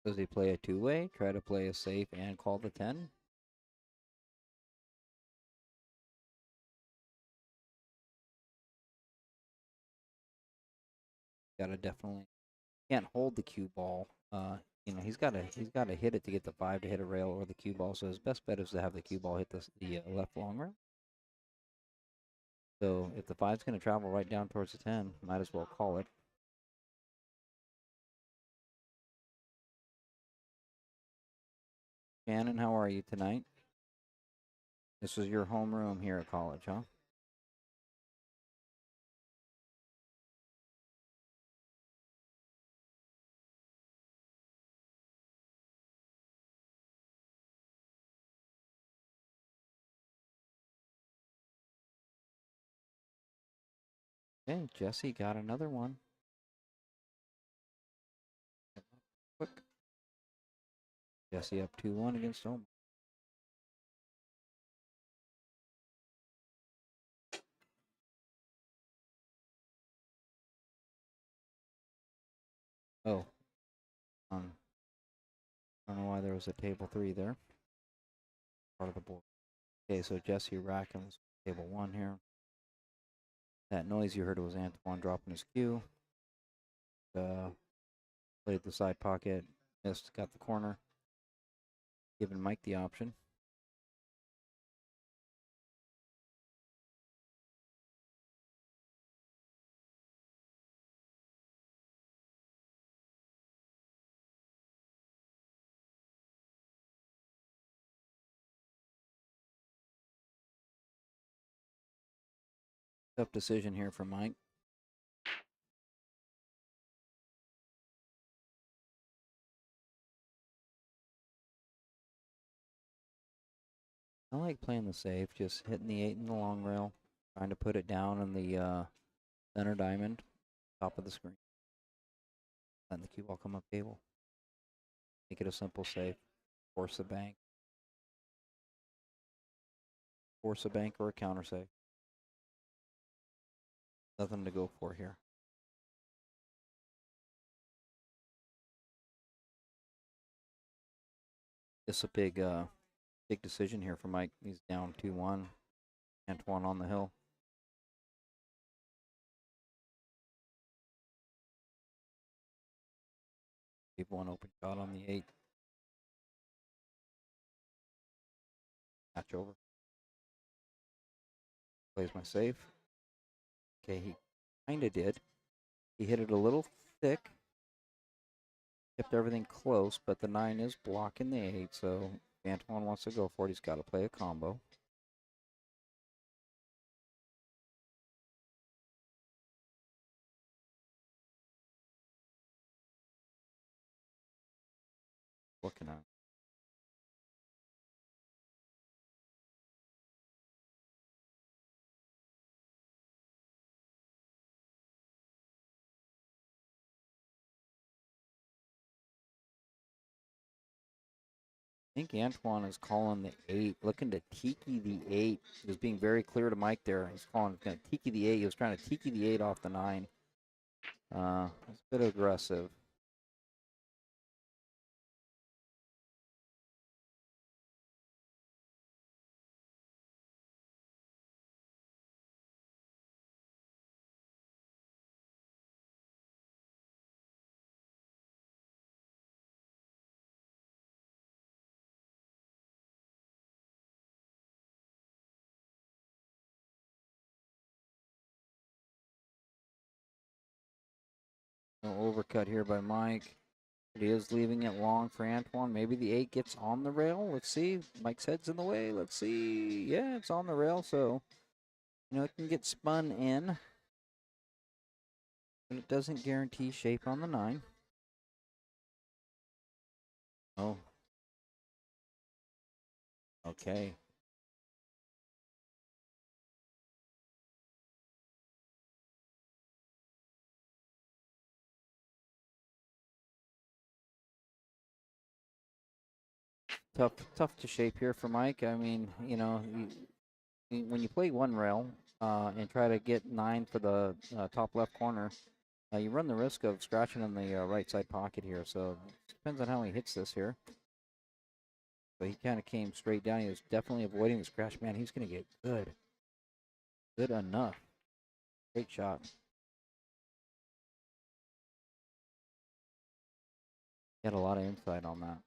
Does he play a two-way, try to play a safe and call the 10? Gotta definitely can't hold the cue ball. He's gotta hit it to get the 5 to hit a rail or the cue ball. So his best bet is to have the cue ball hit the left long rail. So if the 5's gonna travel right down towards the 10, might as well call it. Shannon, how are you tonight? This was your homeroom here at college, huh? Okay, Jesse got another one. Quick. Jesse up 2-1 against Omar. Oh. I don't know why there was a table 3 there. Part of the board. Okay, so Jesse racking table 1 here. That noise you heard was Antoine dropping his cue. Played the side pocket, missed, got the corner. Giving Mike the option. Tough decision here for Mike. I like playing the safe, just hitting the 8 in the long rail, trying to put it down in the center diamond, top of the screen. Letting the cue ball come up table. Make it a simple save. Force a bank. Force a bank or a counter save. Nothing to go for here. It's a big decision here for Mike. He's down 2-1. Antoine on the hill. Leave one open shot on the 8. Match over. Plays my safe. Okay, he kind of did. He hit it a little thick. Kept everything close, but the 9 is blocking the 8, so if Antoine wants to go for it, he's got to play a combo. Looking at. I think Antoine is calling the 8, looking to tiki the 8. He was being very clear to Mike there. He's calling, going to tiki the 8. He was trying to tiki the 8 off the 9. It's a bit aggressive. No overcut here by Mike. But he is leaving it long for Antoine. Maybe the 8 gets on the rail. Let's see. Mike's head's in the way. Let's see. Yeah, it's on the rail, so it can get spun in. But it doesn't guarantee shape on the 9. Oh. Okay. Tough to shape here for Mike. I mean, when you play one rail and try to get 9 for the top left corner, you run the risk of scratching in the right side pocket here. So it depends on how he hits this here. So he kind of came straight down. He was definitely avoiding the scratch. Man, he's going to get good. Good enough. Great shot. He had a lot of insight on that.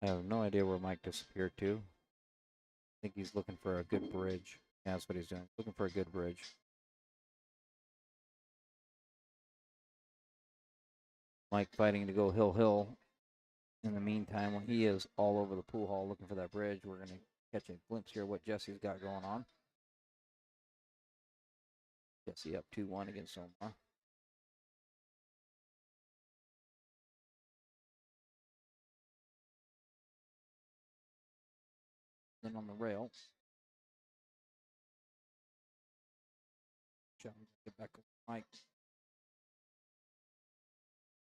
I have no idea where Mike disappeared to. I think he's looking for a good bridge. Yeah, that's what he's doing. Looking for a good bridge. Mike fighting to go hill. In the meantime, when he is all over the pool hall looking for that bridge, we're going to catch a glimpse here of what Jesse's got going on. Jesse up 2-1 against Omar. Then on the rail. Get back with Mike.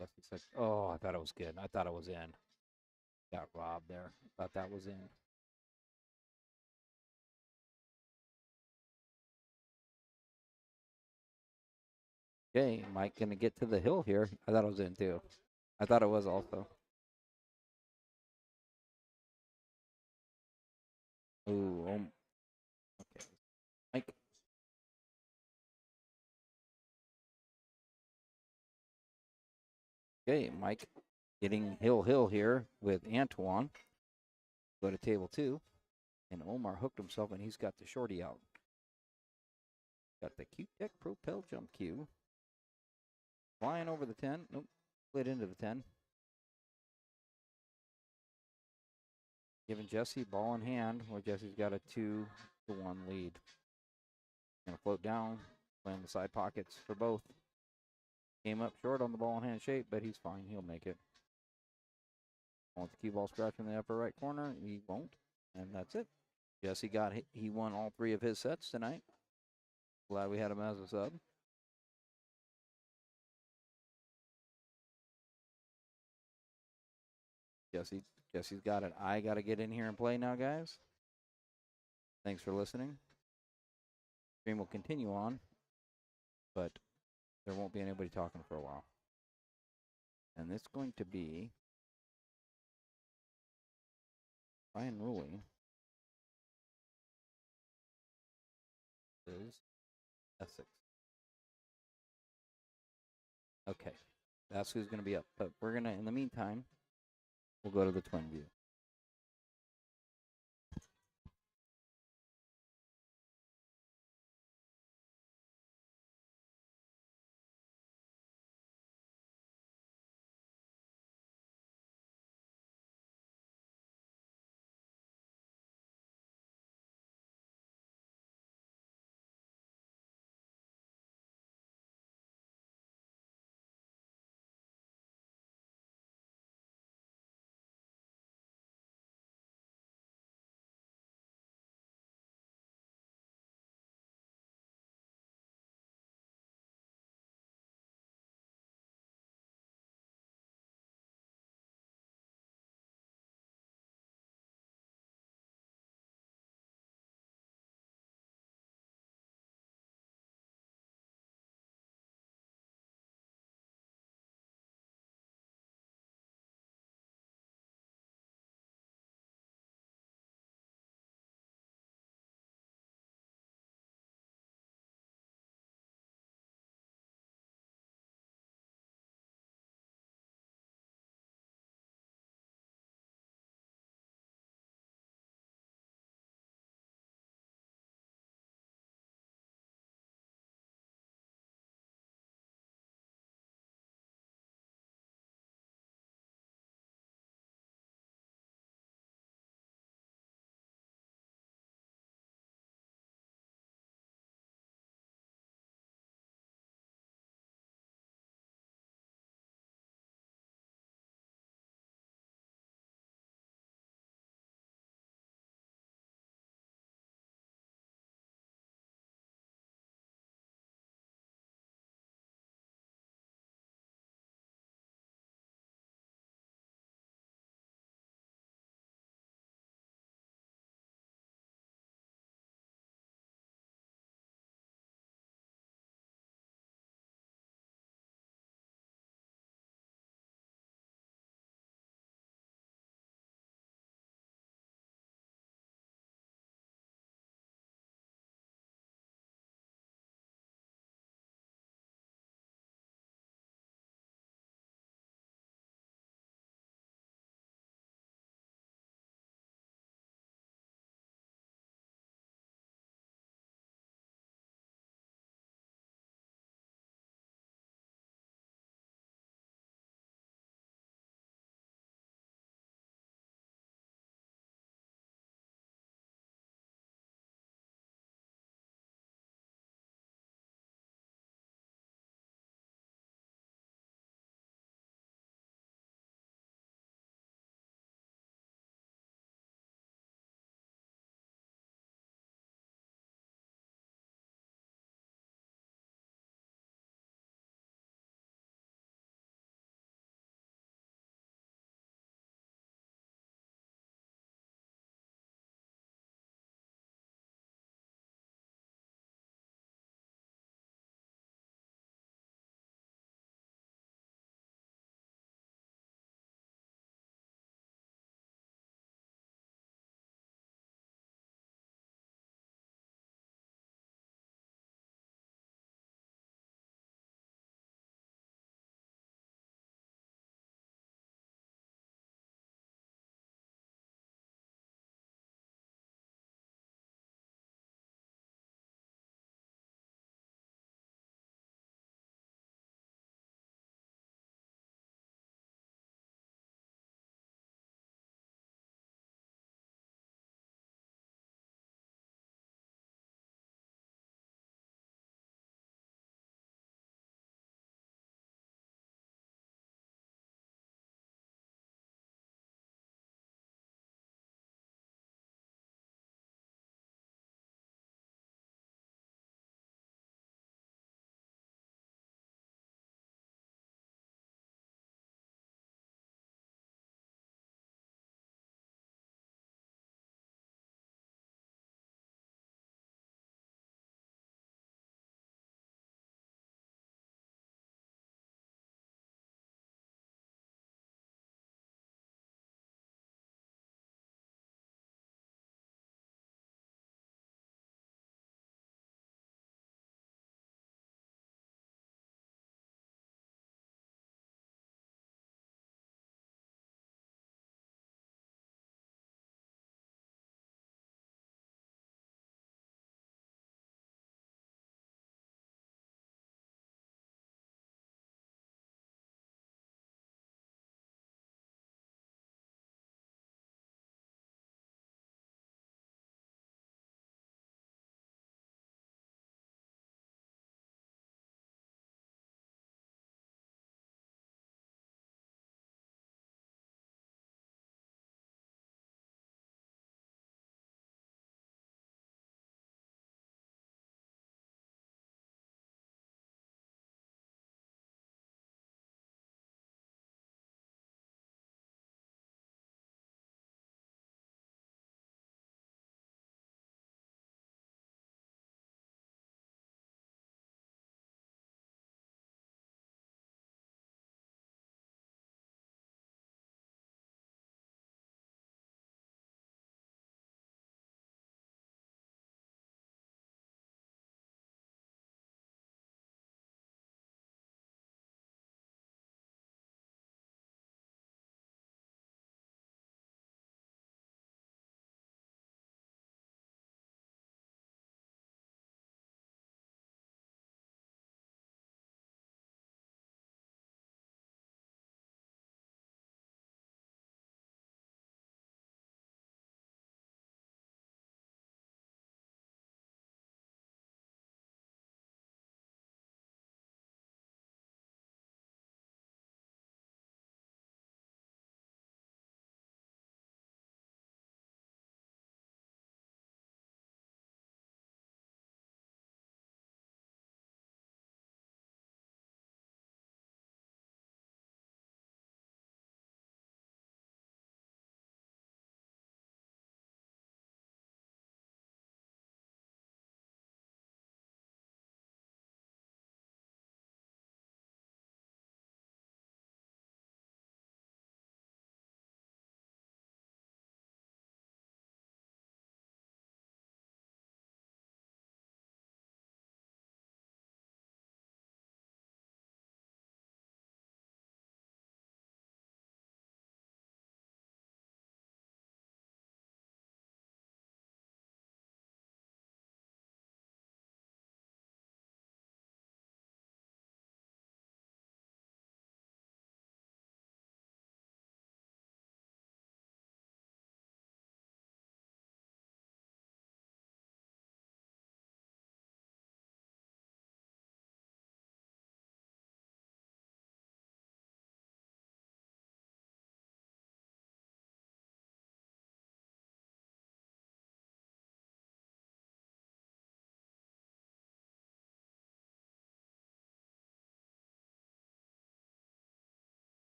Jesse said, oh, I thought it was good. I thought it was in. Got robbed there. Thought that was in. Okay, Mike going to get to the hill here. I thought it was in too. I thought it was also. Ooh, okay. Mike. Okay, Mike getting hill here with Antoine. Go to table 2. And Omar hooked himself, and he's got the shorty out. Got the Q-Tech Propel Jump Cue. Flying over the 10. Nope. Slid into the 10. Giving Jesse ball in hand, where Jesse's got a 2-1 lead. Gonna float down, playing the side pockets for both. Came up short on the ball in hand shape, but he's fine. He'll make it. Want the cue ball scratch in the upper right corner. He won't. And that's it. Jesse he won all 3 of his sets tonight. Glad we had him as a sub. Jesse's got it. I got to get in here and play now, guys. Thanks for listening. Stream will continue on, but there won't be anybody talking for a while. And it's going to be Ryan Ruley is Essex. Okay, that's who's going to be up. But we're going to, in the meantime, we'll go to the twin view.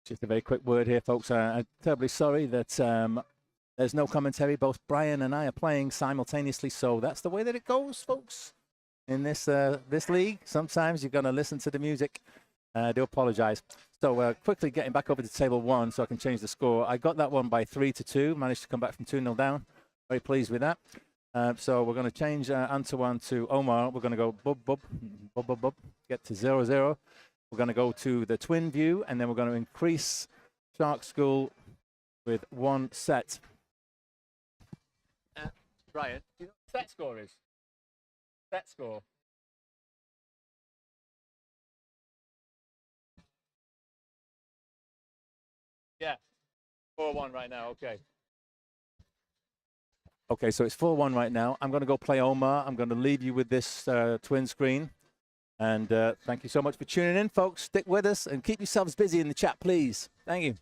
Just a very quick word here, folks. I'm terribly sorry that there's no commentary. Both Brian and I are playing simultaneously, so that's the way that it goes, folks. In this this league, sometimes you're going to listen to the music. I do apologise. So quickly getting back over to table 1 so I can change the score. I got that one by 3-2. Managed to come back from 2-0 down. Very pleased with that. So we're going to change Antoine to Omar. We're going to go bub, bub, bub, bub, bub, get to 0-0. We're going to go to the twin view, and then we're going to increase Shark School with 1 set. Brian, do you know what set score is? Set score. Yeah, 4-1 right now. Okay. Okay, so it's 4-1 right now. I'm going to go play Omar. I'm going to leave you with this twin screen. And thank you so much for tuning in, folks. Stick with us and keep yourselves busy in the chat, please. Thank you.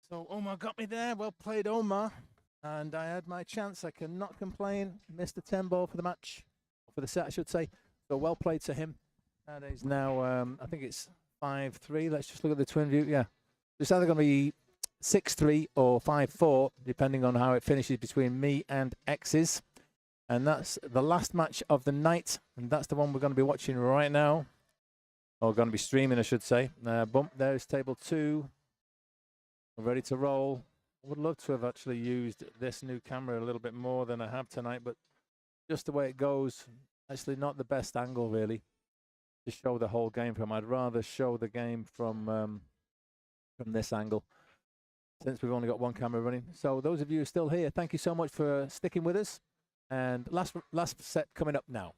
So Omar got me there. Well played, Omar. And I had my chance. I cannot complain. Missed the 10 ball for the match, for the set, I should say. So well played to him. And he's now, I think it's 5-3. Let's just look at the twin view. Yeah. It's either going to be 6-3 or 5-4, depending on how it finishes between me and X's. And that's the last match of the night. And that's the one we're going to be watching right now. Or going to be streaming, I should say. Bump, there's table 2. We're ready to roll. I would love to have actually used this new camera a little bit more than I have tonight, but just the way it goes, actually not the best angle really to show the whole game from. I'd rather show the game from this angle, since we've only got one camera running. So those of you who are still here, thank you so much for sticking with us. And last set coming up now.